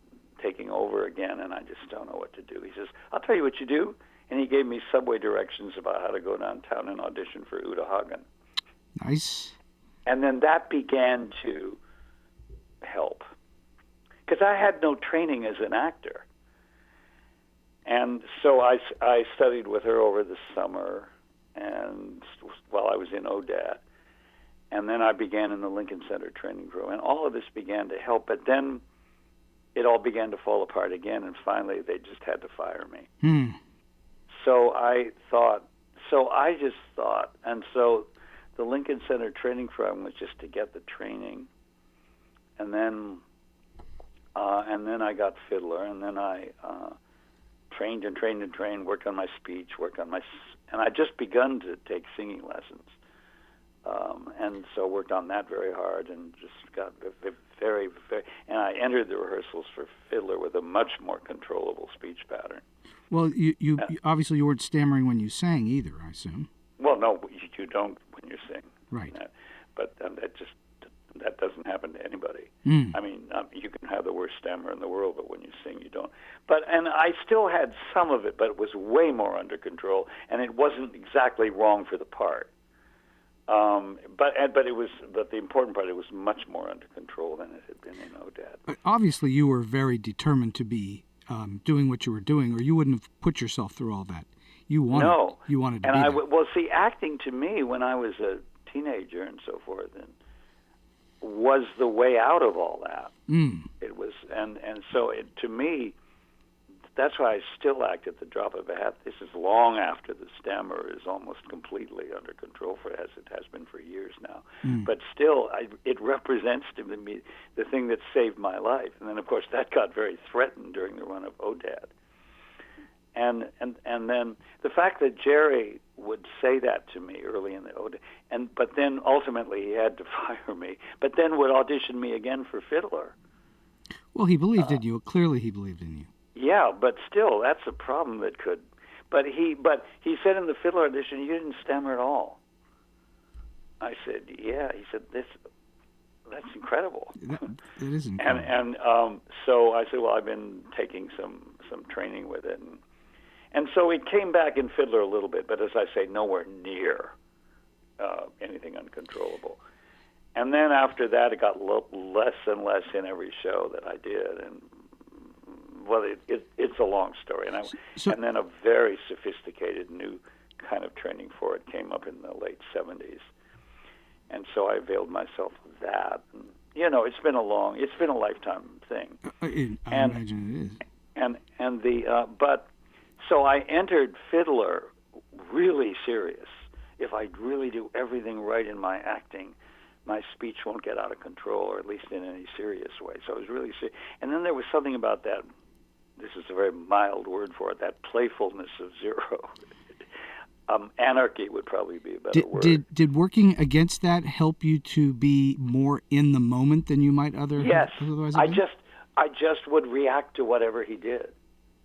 taking over again, and I just don't know what to do." He says, "I'll tell you what you do." And he gave me subway directions about how to go downtown and audition for Uta Hagen. Nice. And then that began to help, because I had no training as an actor. And so I studied with her over the summer, and while I was in ODAD. And then I began in the Lincoln Center training program. And all of this began to help, but then it all began to fall apart again, and finally they just had to fire me. So I just thought, and so the Lincoln Center training program was just to get the training, and then I got Fiddler, and then I trained, worked on my speech, and I just begun to take singing lessons, and so worked on that very hard, and just got very, very, and I entered the rehearsals for Fiddler with a much more controllable speech pattern. Well, you obviously you weren't stammering when you sang either, I assume. Well, no, you don't when you sing. Right. But that doesn't happen to anybody. I mean, you can have the worst stammer in the world, but when you sing, you don't. And I still had some of it, but it was way more under control, and it wasn't exactly wrong for the part. But the important part, it was much more under control than it had been in ODAD. But obviously, you were very determined to be doing what you were doing, or you wouldn't have put yourself through all that. You wanted to be there. See, acting to me when I was a teenager and so forth, and was the way out of all that. It was, and so to me, that's why I still act at the drop of a hat. This is long after the stammer is almost completely under control, as it has been for years now. But still, it represents to me the thing that saved my life. And then, of course, that got very threatened during the run of ODAD. And then the fact that Jerry would say that to me early in the but then ultimately he had to fire me. But then would audition me again for Fiddler. Well, he believed in you. Clearly, he believed in you. Yeah, but still, that's a problem that could. But he said in the Fiddler audition, you didn't stammer at all. I said, yeah. He said, that's incredible. That is incredible. And so I said, well, I've been taking some training with it, and so it came back in Fiddler a little bit, but as I say, nowhere near anything uncontrollable. And then after that, it got less and less in every show that I did, and well, it's a long story. And then a very sophisticated new kind of training for it came up in the late 70s. And so I availed myself of that. And, it's been a lifetime thing. I imagine it is. But so I entered Fiddler really serious. If I really do everything right in my acting, my speech won't get out of control, or at least in any serious way. So I was really serious. And then there was something about that. This is a very mild word for it. That playfulness of Zero. Anarchy would probably be a better word. Did working against that help you to be more in the moment than you might otherwise have been? I just would react to whatever he did,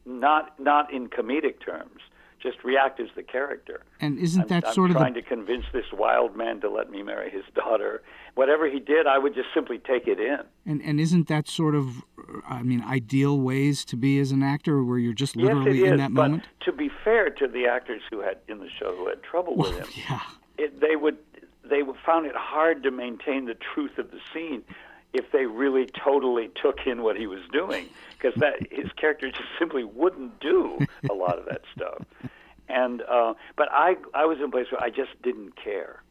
not in comedic terms. Just react as the character. And isn't that I'm sort of trying to convince this wild man to let me marry his daughter? Whatever he did, I would just simply take it in. And isn't that sort of, ideal ways to be as an actor, where you're just literally in that moment? But to be fair to the actors who had trouble with him, they found it hard to maintain the truth of the scene if they really totally took in what he was doing, because his character just simply wouldn't do a lot of that stuff. And but I was in a place where I just didn't care.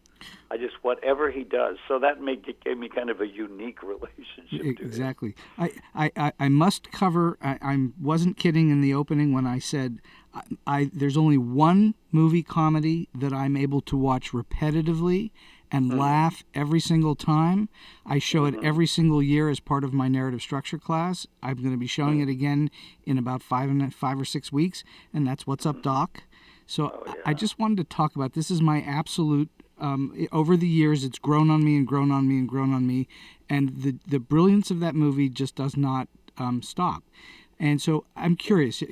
I just, whatever he does. So that gave me kind of a unique relationship to exactly. I must cover, I wasn't kidding in the opening when I said there's only one movie comedy that I'm able to watch repetitively and laugh every single time. I show it every single year as part of my narrative structure class. I'm going to be showing it again in about 5 or 6 weeks, and that's What's Up, Doc? So I just wanted to talk about, this is my absolute, over the years, it's grown on me and grown on me and grown on me, and the brilliance of that movie just does not stop. And so I'm curious,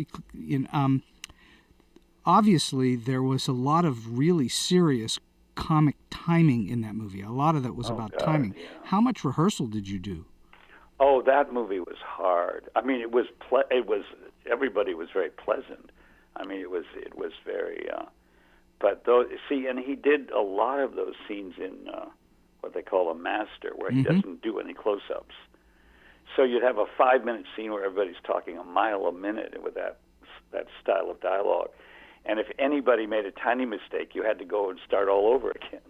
obviously there was a lot of really serious comic timing in that movie. A lot of that was about timing. Yeah. How much rehearsal did you do? Oh, that movie was hard. I mean, it was everybody was very pleasant. I mean, it was very but and he did a lot of those scenes in what they call a master, where he doesn't do any close-ups. So you'd have a 5-minute scene where everybody's talking a mile a minute with that style of dialogue. And if anybody made a tiny mistake, you had to go and start all over again.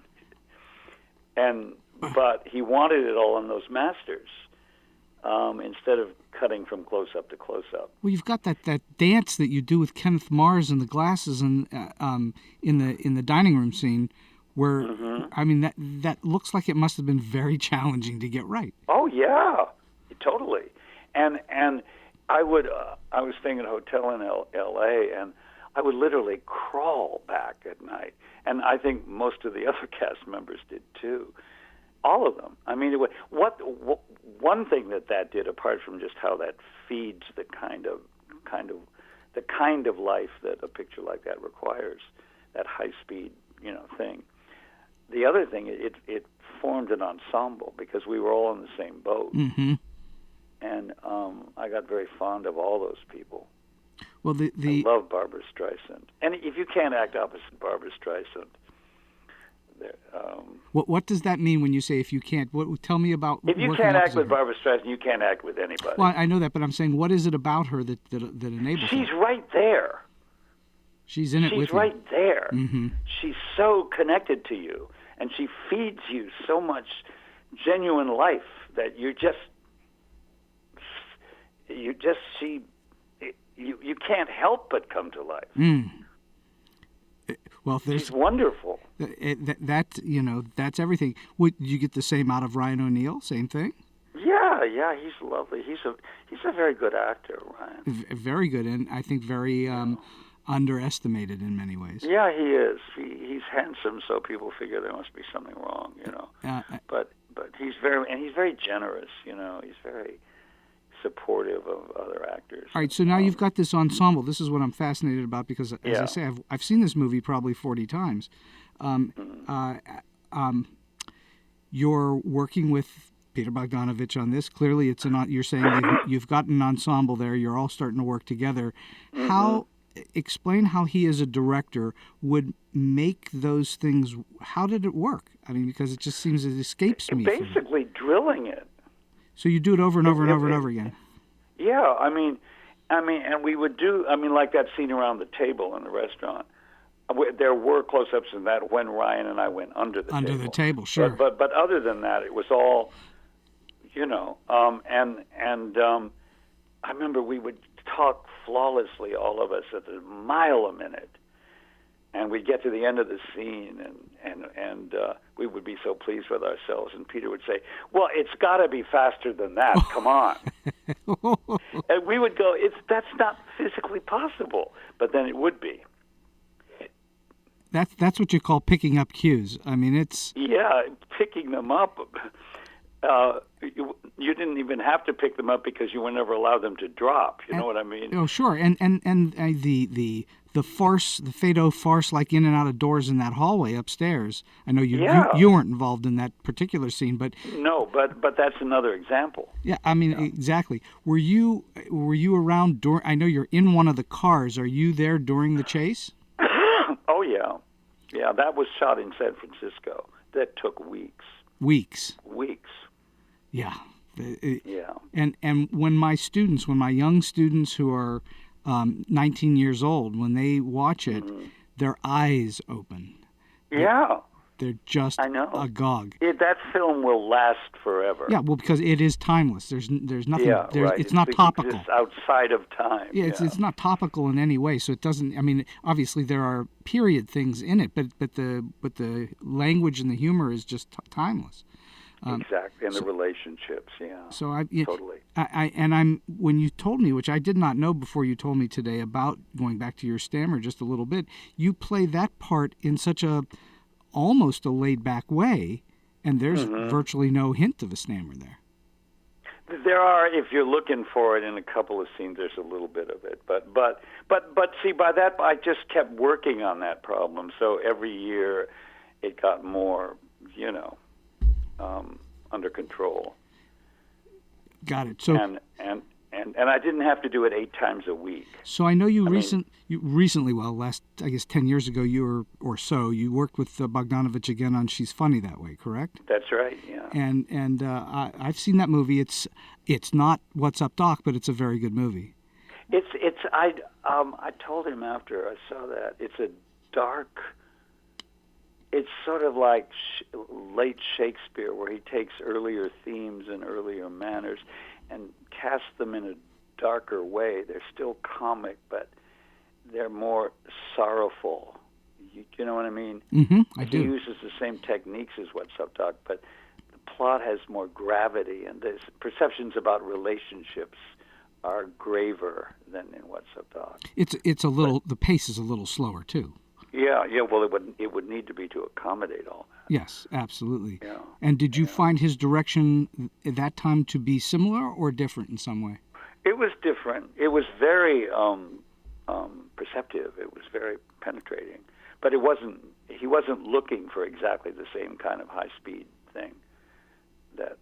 But he wanted it all on those masters instead of cutting from close-up to close-up. Well, you've got that dance that you do with Kenneth Mars and the glasses and in the dining room scene, where I mean that looks like it must have been very challenging to get right. Oh yeah, totally. And I was staying at a hotel in L.A. and I would literally crawl back at night, and I think most of the other cast members did too. All of them. I mean, one thing that did, apart from just how that feeds the kind of life that a picture like that requires, that high speed, thing. The other thing, it formed an ensemble because we were all in the same boat, and I got very fond of all those people. Well, I love Barbra Streisand, and if you can't act opposite Barbra Streisand, what does that mean when you say if you can't? Tell me about. If you can't act with Barbra Streisand, you can't act with anybody. Well, I know that, but I'm saying, what is it about her that enables? She's right there. She's in it with you. She's right there. She's so connected to you, and she feeds you so much genuine life that you can't help but come to life. Well, she's wonderful. That's everything. Would you get the same out of Ryan O'Neal? Same thing? Yeah, he's lovely. He's a very good actor, Ryan. Very good, and I think very underestimated in many ways. Yeah, he is. He's handsome, so people figure there must be something wrong, But he's very generous, He's very supportive of other actors. All right, so now you've got this ensemble. This is what I'm fascinated about because, as I say, I've seen this movie probably 40 times. You're working with Peter Bogdanovich on this. Clearly, you're saying you've got an ensemble there. You're all starting to work together. Explain how he, as a director, would make those things. How did it work? I mean, because it just seems it escapes me. Basically, drilling it. So you do it over and over and over and over again. Yeah, I mean, and we would do. Like that scene around the table in the restaurant. There were close-ups in that when Ryan and I went under the table. Under the table, sure. But other than that, it was all, I remember we would talk flawlessly, all of us, at a mile a minute, and we'd get to the end of the scene, and we would be so pleased with ourselves, and Peter would say, "Well, it's got to be faster than that. Come on." And we would go, "That's not physically possible," but then it would be. That's what you call picking up cues. I mean, it's... Yeah, picking them up. You didn't even have to pick them up because you were never allowed them to drop. You know what I mean? Oh, sure. And the farce, the Fado farce, like in and out of doors in that hallway upstairs. I know you weren't involved in that particular scene, but... No, but that's another example. Yeah, I mean, exactly. Were you around during... I know you're in one of the cars. Are you there during the chase? Oh, yeah. Yeah, that was shot in San Francisco. That took weeks. Weeks. Yeah. Yeah. And when my young students who are 19 years old, when they watch it, their eyes open. Yeah. They're just agog. That film will last forever. Yeah, well, because it is timeless. There's nothing. Yeah, right. It's not topical. It's outside of time. Yeah, it's not topical in any way. So it doesn't. I mean, obviously there are period things in it, but the language and the humor is just timeless. Exactly, and the relationships. Yeah. So totally. When you told me, which I did not know before you told me today about going back to your stammer just a little bit, you play that part in such almost a laid-back way, and there's virtually no hint of a stammer there. There are, if you're looking for it in a couple of scenes, there's a little bit of it. But see, by that, I just kept working on that problem. So every year it got more, under control. Got it. So and I didn't have to do it 8 times a week. So I know you recently, last, I guess 10 years ago, you worked with Bogdanovich again on She's Funny That Way, correct? That's right, yeah. And I've seen that movie. It's not What's Up, Doc, but it's a very good movie. I told him after I saw that, it's a dark, it's sort of like late Shakespeare, where he takes earlier themes and earlier manners and cast them in a darker way. They're still comic, but they're more sorrowful. You know what I mean? Mm-hmm, I do. He uses the same techniques as What's Up, Doc, but the plot has more gravity, and the perceptions about relationships are graver than in What's Up, Doc. The pace is a little slower too. Yeah. Well, it would need to be to accommodate all that. Yes, absolutely. Yeah. And did you find his direction at that time to be similar or different in some way? It was different. It was very perceptive. It was very penetrating. But he wasn't looking for exactly the same kind of high-speed thing that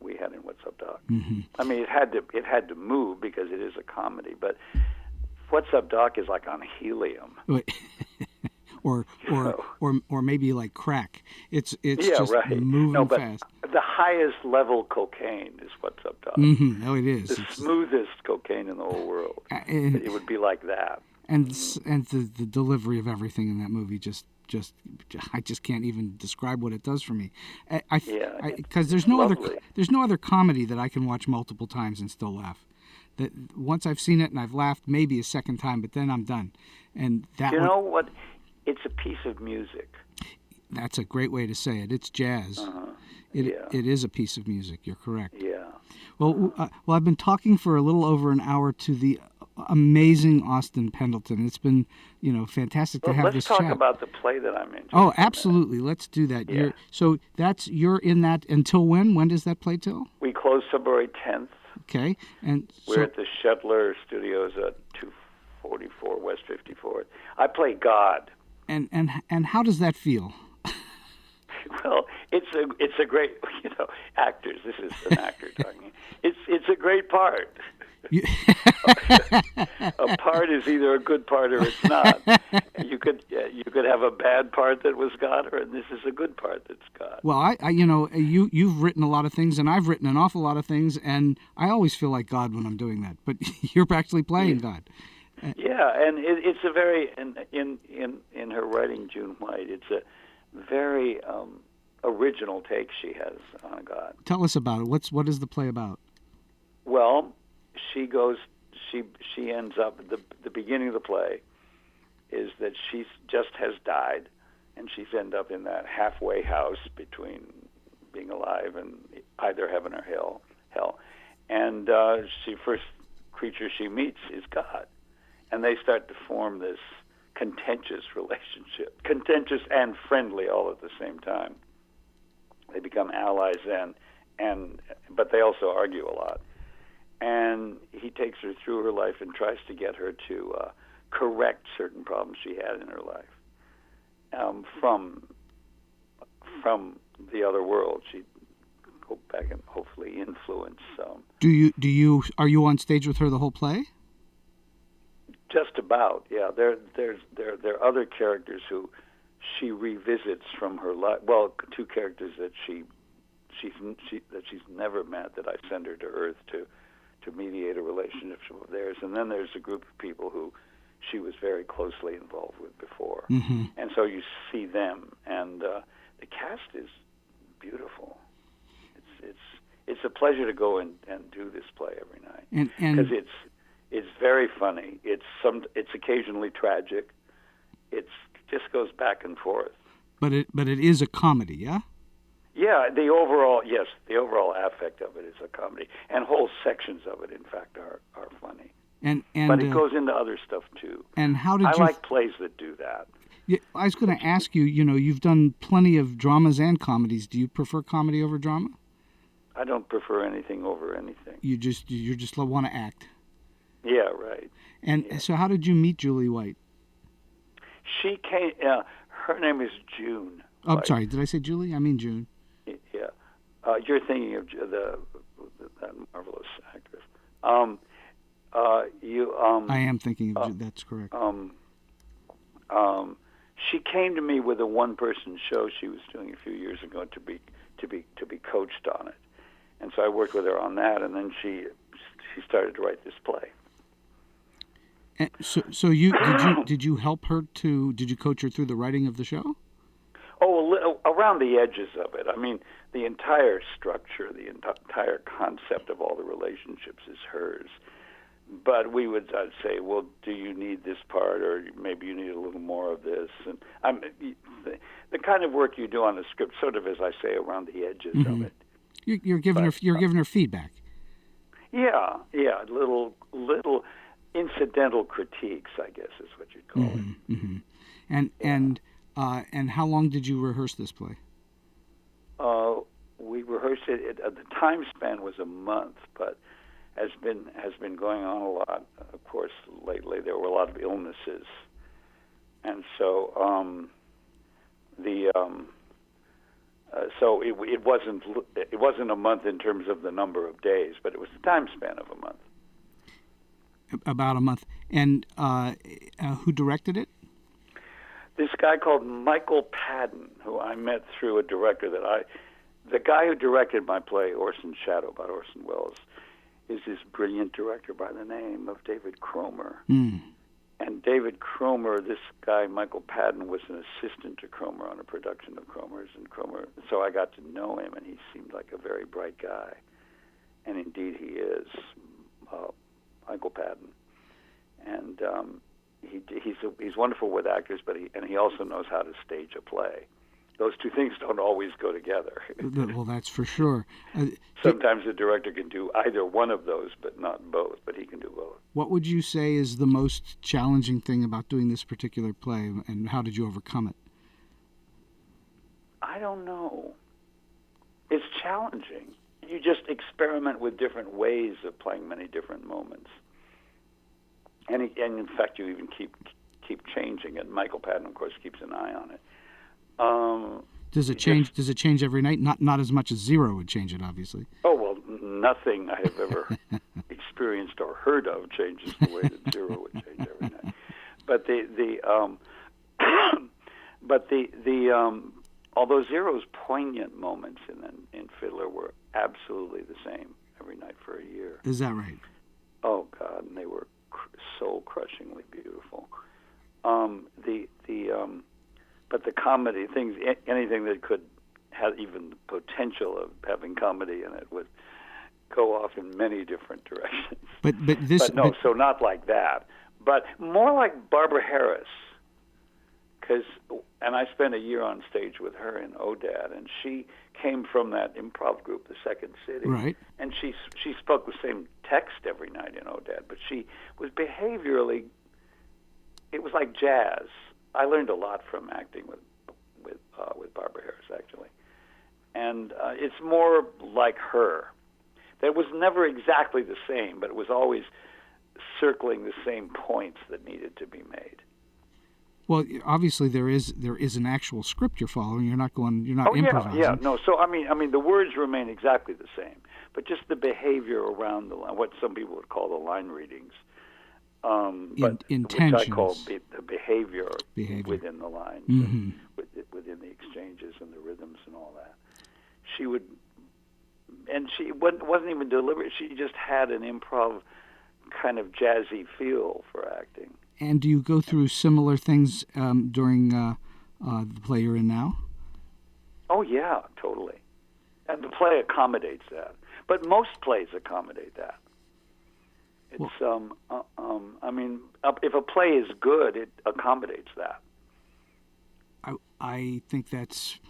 we had in What's Up, Doc. Mm-hmm. I mean, it had to move because it is a comedy, but What's Up, Doc is like on helium. or maybe like crack. It's just right. moving fast. The highest level cocaine is What's Up, Doc. Mm-hmm. Oh, it is. The smoothest cocaine in the whole world. It would be like that. And the delivery of everything in that movie I just can't even describe what it does for me. Because there's no other comedy that I can watch multiple times and still laugh. That once I've seen it and I've laughed maybe a second time, but then I'm done. And that know what? It's a piece of music. That's a great way to say it. It's jazz. It is a piece of music. You're correct. Yeah. Well, I've been talking for a little over an hour to the amazing Austin Pendleton. It's been, fantastic to have this chat. Let's talk about the play that I'm in. Oh, absolutely. Let's do that. Yeah. You're in that until when? When does that play till? We close February 10th. Okay. And we're at the Shetler Studios at 244 West 54th. I play God. And how does that feel? Well, it's a great, actors. This is an actor talking. It's a great part. A part is either a good part or it's not. You could have a bad part that was God, and this is a good part that's God. Well, you've written a lot of things, and I've written an awful lot of things, and I always feel like God when I'm doing that. But you're actually playing God. Yeah, and it's a very in her writing, June White. It's a very original take she has on God. Tell us about it. What is the play about? Well, she ends up the beginning of the play is that she just has died, and she's ended up in that halfway house between being alive and either heaven or hell. And she first creature she meets is God, and they start to form this contentious relationship, contentious and friendly all at the same time. They become allies but they also argue a lot. And he takes her through her life and tries to get her to correct certain problems she had in her life from the other world. She'd go back and hopefully influence. Are you on stage with her the whole play? Just about, yeah. There are other characters who she revisits from her life. Well, two characters that she's never met that I send her to Earth to mediate a relationship of theirs. And then there's a group of people who she was very closely involved with before. Mm-hmm. And so you see them, and the cast is beautiful. It's a pleasure to go and do this play every night because it's very funny. It's occasionally tragic. It just goes back and forth. But it is a comedy, yeah? Yeah, the overall affect of it is a comedy, and whole sections of it, in fact, are funny. But it goes into other stuff too. And how did I like plays that do that. Yeah, I was going to ask you. You've done plenty of dramas and comedies. Do you prefer comedy over drama? I don't prefer anything over anything. You just want to act. Yeah, right. And so, how did you meet Julie White? She came. Her name is June. Oh, I'm sorry. Did I say Julie? I mean June. Yeah. You're thinking of that marvelous actress. I am thinking of that's correct. She came to me with a one-person show she was doing a few years ago to be coached on it, and so I worked with her on that, and then she started to write this play. And so did you help her did you coach her through the writing of the show? Oh, around the edges of it. I mean, the entire structure, the entire concept of all the relationships is hers. But I'd say, well, do you need this part, or maybe you need a little more of this? And the kind of work you do on a script, sort of, as I say, around the edges of it. You're giving her feedback. Yeah, little incidental critiques, I guess, is what you'd call it. Mm-hmm. And how long did you rehearse this play? We rehearsed it. The time span was a month, but has been going on a lot. Of course, lately there were a lot of illnesses, and so it wasn't a month in terms of the number of days, but it was the time span of a month. About a month. And who directed it? This guy called Michael Padden, who I met through a director the guy who directed my play Orson's Shadow about Orson Welles is this brilliant director by the name of David Cromer. And David Cromer, this guy Michael Padden, was an assistant to Cromer on a production of Cromer's, so I got to know him, and he seemed like a very bright guy, and indeed he is, Michael Padden, and he's wonderful with actors, but he also knows how to stage a play. Those two things don't always go together. Well, that's for sure. Sometimes the director can do either one of those, but not both. But he can do both. What would you say is the most challenging thing about doing this particular play, and how did you overcome it? I don't know. It's challenging. You just experiment with different ways of playing many different moments, and in fact, you even keep changing it. Michael Patton, of course, keeps an eye on it. Does it change? Does it change every night? Not as much as Zero would change it, obviously. Oh well, nothing I have ever experienced or heard of changes the way that Zero would change every night. But although Zero's poignant moments in Fiddler were absolutely the same every night for a year. Is that right? Oh God, and they were soul-crushingly beautiful. But the comedy things, anything that could have even the potential of having comedy in it would go off in many different directions. But so not like that, but more like Barbara Harris. And I spent a year on stage with her in Odad, and she came from that improv group, the Second City. Right. And she spoke the same text every night in Odad, but she was behaviorally, it was like jazz. I learned a lot from acting with Barbara Harris, actually. And it's more like her. That was never exactly the same, but it was always circling the same points that needed to be made. Well, obviously there is an actual script you're following. You're not improvising. Yeah. No. So I mean, the words remain exactly the same, but just the behavior around the line, what some people would call the line readings, but intentions, which I call the behavior within the lines, and within the exchanges and the rhythms and all that. She would, and she wasn't even deliberate. She just had an improv kind of jazzy feel for acting. And do you go through similar things during the play you're in now? Oh, yeah, totally. And the play accommodates that. But most plays accommodate that. It's, I mean, if a play is good, it accommodates that. I think that's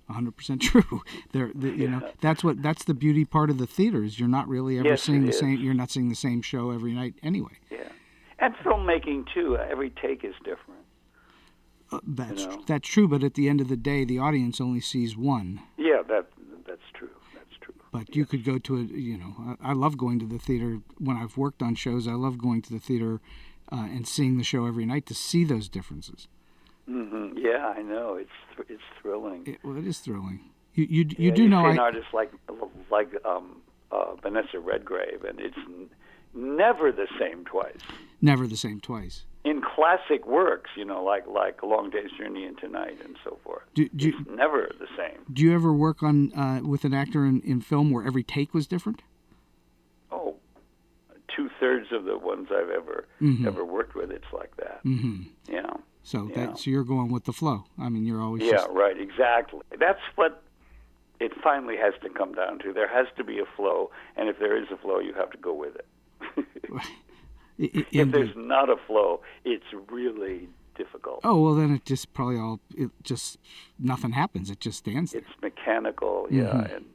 100% true. You know, that's the beauty part of the theater is you're not really ever seeing the same. You're not seeing the same show every night anyway. Yeah. And filmmaking, too. Every take is different. That's true, but at the end of the day, the audience only sees one. Yeah, that's true. That's true. But you could go to I love going to the theater when I've worked on shows. I love going to the theater and seeing the show every night to see those differences. Mm-hmm. Yeah, I know. It's thrilling. It is thrilling. You do know an artist like Vanessa Redgrave, and it's never the same twice. Never the same twice. In classic works, like A Long Day's Journey into Night and so forth, it's never the same. Do you ever work on with an actor in film where every take was different? Oh, 2/3 of the ones I've ever worked with, it's like that. Mm-hmm. Yeah. So you're going with the flow. I mean, you're always right, exactly. That's what it finally has to come down to. There has to be a flow, and if there is a flow, you have to go with it. If there's not a flow, it's really difficult. Oh, well, then it just nothing happens. It just stands there. It's mechanical, and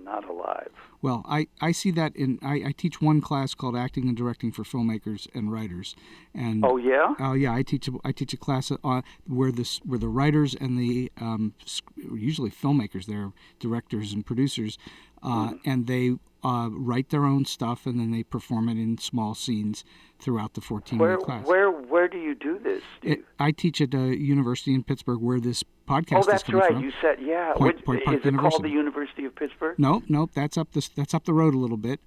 not alive. Well, I see that I teach one class called Acting and Directing for Filmmakers and Writers, and oh yeah, I teach a class where the writers and the usually filmmakers, they're directors and producers, and they write their own stuff and then they perform it in small scenes throughout the 14-week class. Where do you do this, Steve? I teach at a university in Pittsburgh where this podcast is coming right. from. You said, yeah. Point Park is it University. called the University of Pittsburgh? Nope. That's up the road a little bit.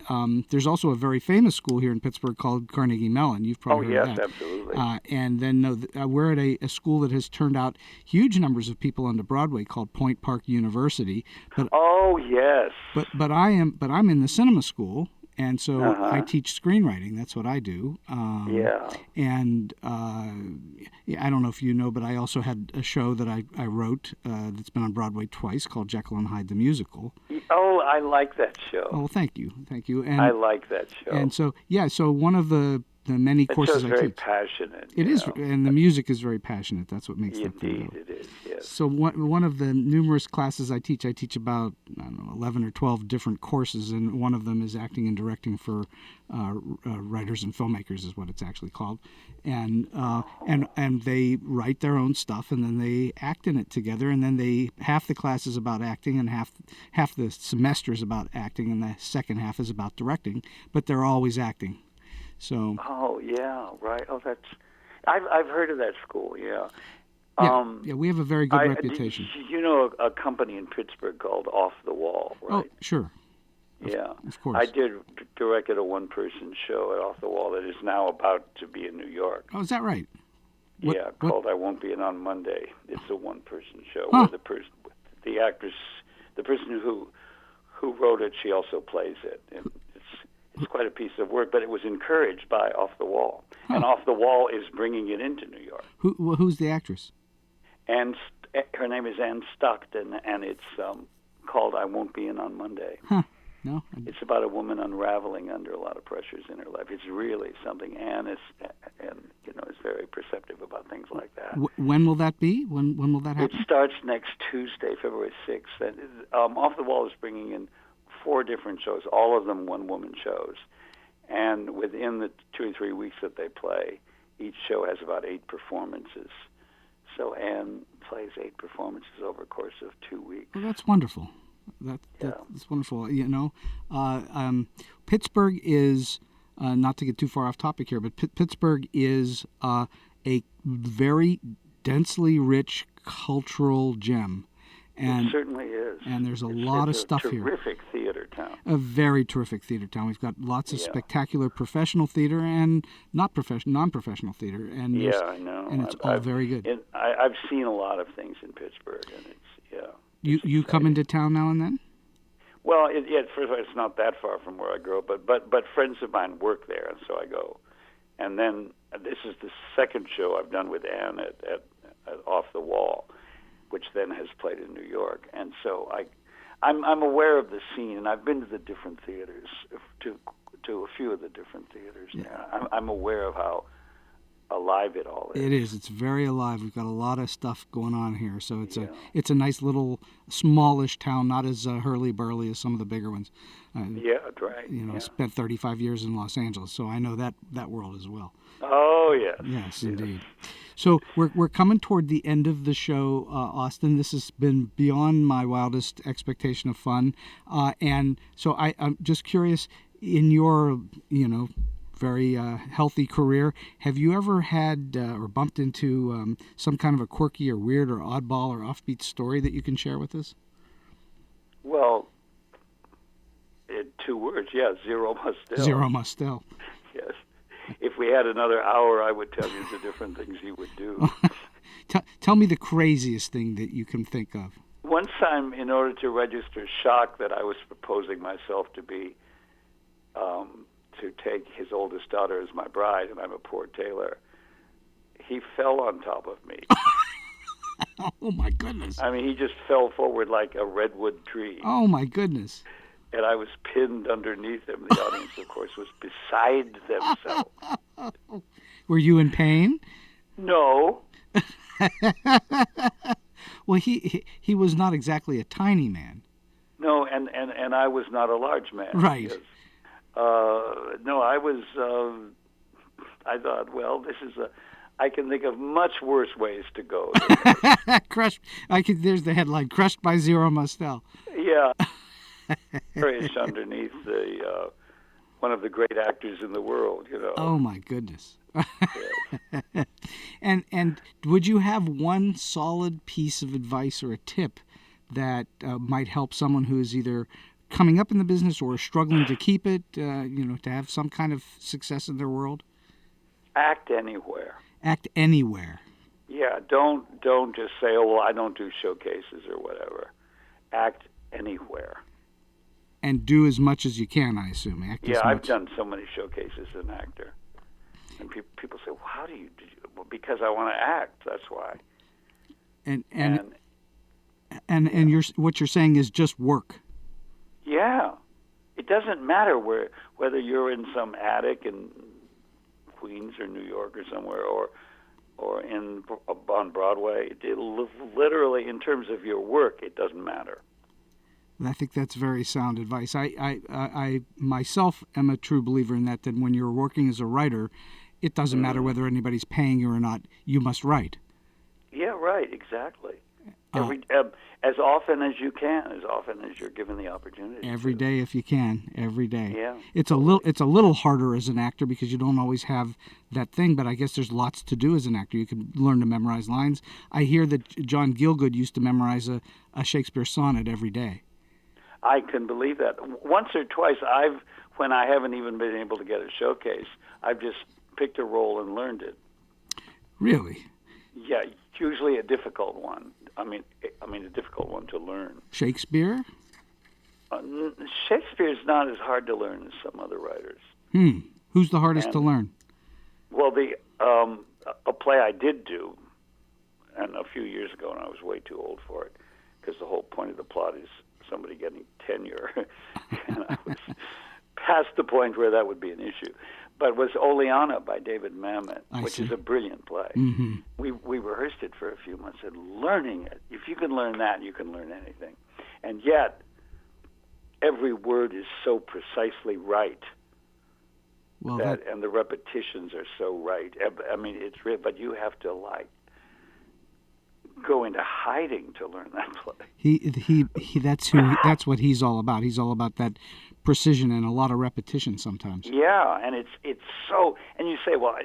There's also a very famous school here in Pittsburgh called Carnegie Mellon. You've probably heard of that. Absolutely. And then we're at a school that has turned out huge numbers of people onto Broadway called Point Park University. But, oh yes. But I'm in the cinema school. And so I teach screenwriting. That's what I do. And I don't know if you know, but I also had a show that I wrote that's been on Broadway twice called Jekyll and Hyde the Musical. Oh, I like that show. Oh, thank you. And I like that show. And so, so one of the many courses I teach. It's very passionate. It is, and the music is very passionate. That's what makes it. Indeed, it is. Yeah. Yes. So one of the numerous classes I teach about, I don't know, 11 or 12 different courses, and one of them is acting and directing for writers and filmmakers is what it's actually called. And they write their own stuff, and then they act in it together, and then half the class is about acting, and half the semester is about acting, and the second half is about directing, but they're always acting. So. Oh, yeah, right. Oh, I've heard of that school, yeah. Yeah, we have a very good reputation. You know a company in Pittsburgh called Off the Wall, right? Oh, sure. Yeah. Of course. I directed a one-person show at Off the Wall that is now about to be in New York. Oh, is that right? Called I Won't Be In on Monday. It's a one-person show Huh. where the actress, the person who wrote it, she also plays it. And it's quite a piece of work, but it was encouraged by Off the Wall. Huh. And Off the Wall is bringing it into New York. Who's the actress? And her name is Ann Stockton, and it's called I Won't Be In on Monday. Huh. No. It's about a woman unraveling under a lot of pressures in her life. It's really something. Ann is very perceptive about things like that. When will that be? When will that happen? It starts next Tuesday, February 6th. And Off the Wall is bringing in 4 different shows, all of them one-woman shows. And within the 2 or 3 weeks that they play, each show has about 8 performances. So Anne plays 8 performances over a course of 2 weeks. Well, that's wonderful. That's wonderful. You know, Pittsburgh is, not to get too far off topic here, but Pittsburgh is a very densely rich cultural gem. And it certainly is. And there's a lot of stuff here. It's a terrific theater town. A very terrific theater town. We've got lots of spectacular professional theater and non-professional theater. And I know. And it's all very good. I've seen a lot of things in Pittsburgh, and it's You come into town now and then? Well, first of all, it's not that far from where I grew up, but friends of mine work there, and so I go. And then this is the second show I've done with Anne at Off the Wall, which then has played in New York. And so I'm aware of the scene, and I've been to the different theaters, to a few of the different theaters there. I'm aware of how alive it all is. It is. It's very alive. We've got a lot of stuff going on here. So it's a nice little smallish town, not as hurly-burly as some of the bigger ones. That's right. You know, spent 35 years in Los Angeles, so I know that world as well. Oh, yes. Yes, indeed. So we're coming toward the end of the show, Austin. This has been beyond my wildest expectation of fun. And so I'm just curious, in your, very healthy career, have you ever had or bumped into some kind of a quirky or weird or oddball or offbeat story that you can share with us? Well, in 2 words, Zero Mustel. Zero Mustel. Yes. If we had another hour, I would tell you the different things he would do. Tell me the craziest thing that you can think of. One time, in order to register shock that I was proposing myself to be, to take his oldest daughter as my bride, and I'm a poor tailor, he fell on top of me. Oh, my goodness. I mean, he just fell forward like a redwood tree. Oh, my goodness. And I was pinned underneath him. The audience, of course, was beside themselves. Were you in pain? No. Well, he was not exactly a tiny man. No, and I was not a large man. Right. Because, no, I was, I thought, well, I can think of much worse ways to go. Crushed. There's the headline, Crushed by Zero Mustel. Yeah. Perish underneath one of the great actors in the world, Oh, my goodness. Yes. And would you have one solid piece of advice or a tip that might help someone who is either coming up in the business or struggling to keep it, to have some kind of success in their world? Act anywhere. Act anywhere. Yeah, don't just say, oh, well, I don't do showcases or whatever. Act anywhere. And do as much as you can, I assume. I've done so many showcases as an actor. And people say, well, how do you do? Well, because I want to act, that's why. And what you're saying is just work. Yeah. It doesn't matter whether you're in some attic in Queens or New York or somewhere, or on Broadway. Literally, in terms of your work, it doesn't matter. And I think that's very sound advice. I myself am a true believer in that when you're working as a writer, it doesn't matter whether anybody's paying you or not. You must write. Yeah, right, exactly. As often as you can, as often as you're given the opportunity. Every day, if you can, every day. Yeah. It's a little harder as an actor because you don't always have that thing, but I guess there's lots to do as an actor. You can learn to memorize lines. I hear that John Gielgud used to memorize a Shakespeare sonnet every day. I can believe that. Once or twice, when I haven't even been able to get a showcase, I've just picked a role and learned it. Really? Yeah, usually a difficult one. I mean, a difficult one to learn. Shakespeare? Shakespeare's not as hard to learn as some other writers. Who's the hardest to learn? Well, a play I did do, and a few years ago, and I was way too old for it, because the whole point of the plot is somebody getting tenure, and I was past the point where that would be an issue. But it was Oleana by David Mamet, which is a brilliant play. Mm-hmm. We rehearsed it for a few months, and learning it, if you can learn that, you can learn anything. And yet, every word is so precisely right, and the repetitions are so right. I mean, it's real, but you have to, go into hiding to learn that play. That's what he's all about. He's all about that precision and a lot of repetition sometimes. Yeah, and it's so, and you say, well,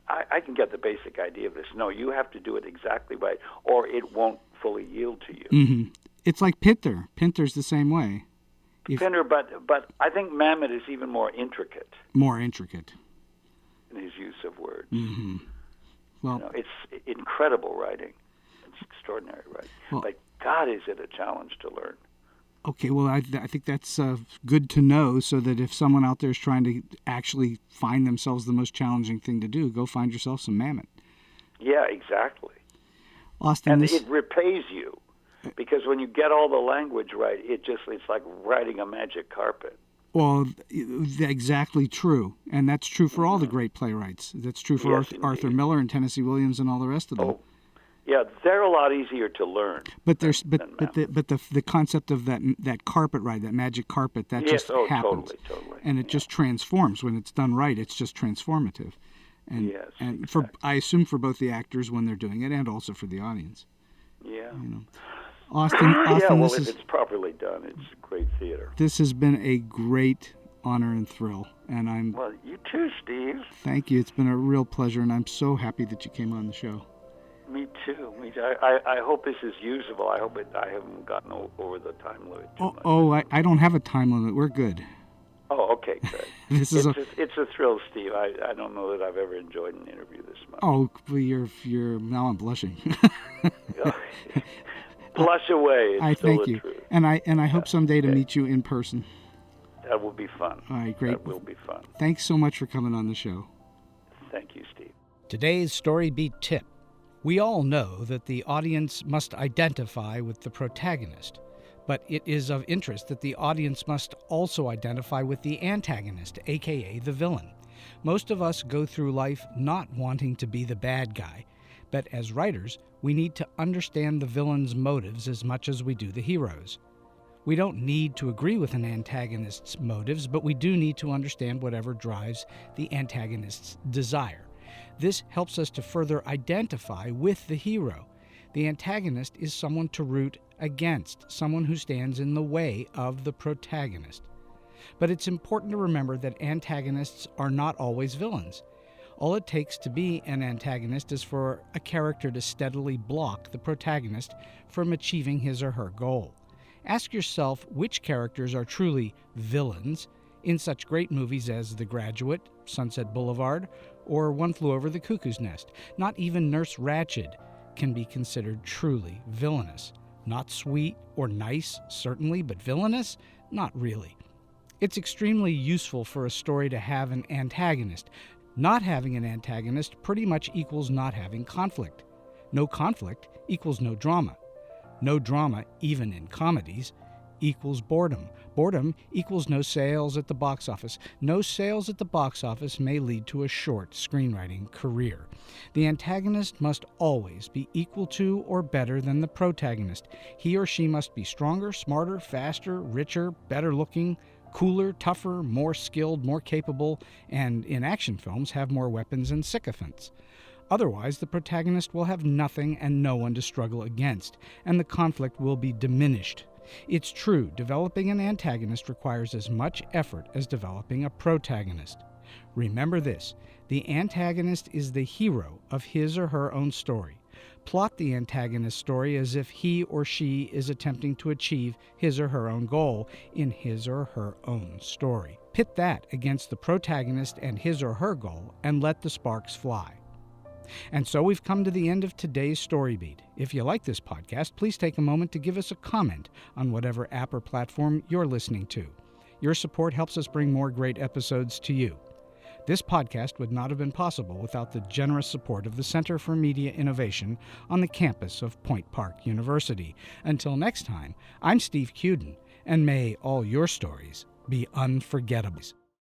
I can get the basic idea of this. No, you have to do it exactly right, or it won't fully yield to you. Mm-hmm. It's like Pinter. Pinter's the same way. Pinter, but I think Mamet is even more intricate. More intricate. In his use of words. Mm-hmm. Well, it's incredible writing. It's extraordinary writing. Well, but God, is it a challenge to learn. Okay, well, I think that's good to know, so that if someone out there is trying to actually find themselves the most challenging thing to do, go find yourself some Mamet. Yeah, exactly. Austin, and it repays you, because when you get all the language right, it's like riding a magic carpet. Well, exactly true, and that's true for all the great playwrights. That's true for Arthur Miller and Tennessee Williams and all the rest of them. Oh. Yeah, they're a lot easier to learn. But the concept of that carpet ride, that magic carpet, that just happens. Totally. And it just transforms when it's done right. It's just transformative. And exactly. I assume for both the actors when they're doing it, and also for the audience. Yeah. Austin, if it's properly done, it's great theater. This has been a great honor and thrill, and Well, you too, Steve. Thank you. It's been a real pleasure, and I'm so happy that you came on the show. Me too. I hope this is usable. I hope I haven't gotten over the time limit too much. I don't have a time limit. We're good. Oh, okay, good. It's a thrill, Steve. I don't know that I've ever enjoyed an interview this much. Oh, you're now I'm blushing. Blush away. It's still thank you, truth. and I hope someday to meet you in person. That will be fun. All right, great. That will be fun. Thanks so much for coming on the show. Thank you, Steve. Today's StoryBeat tip. We all know that the audience must identify with the protagonist, but it is of interest that the audience must also identify with the antagonist, aka the villain. Most of us go through life not wanting to be the bad guy, but as writers, we need to understand the villain's motives as much as we do the hero's. We don't need to agree with an antagonist's motives, but we do need to understand whatever drives the antagonist's desire. This helps us to further identify with the hero. The antagonist is someone to root against, someone who stands in the way of the protagonist. But it's important to remember that antagonists are not always villains. All it takes to be an antagonist is for a character to steadily block the protagonist from achieving his or her goal. Ask yourself which characters are truly villains in such great movies as The Graduate, Sunset Boulevard, or One Flew Over the Cuckoo's Nest. Not even Nurse Ratched can be considered truly villainous. Not sweet or nice, certainly, but villainous? Not really. It's extremely useful for a story to have an antagonist. Not having an antagonist pretty much equals not having conflict. No conflict equals no drama. No drama, even in comedies, equals boredom. Boredom equals no sales at the box office. No sales at the box office may lead to a short screenwriting career. The antagonist must always be equal to or better than the protagonist. He or she must be stronger, smarter, faster, richer, better looking, cooler, tougher, more skilled, more capable, and in action films have more weapons and sycophants. Otherwise, the protagonist will have nothing and no one to struggle against, and the conflict will be diminished. It's true, developing an antagonist requires as much effort as developing a protagonist. Remember this, the antagonist is the hero of his or her own story. Plot the antagonist's story as if he or she is attempting to achieve his or her own goal in his or her own story. Pit that against the protagonist and his or her goal, and let the sparks fly. And so we've come to the end of today's StoryBeat. If you like this podcast, please take a moment to give us a comment on whatever app or platform you're listening to. Your support helps us bring more great episodes to you. This podcast would not have been possible without the generous support of the Center for Media Innovation on the campus of Point Park University. Until next time, I'm Steve Cuden, and may all your stories be unforgettable.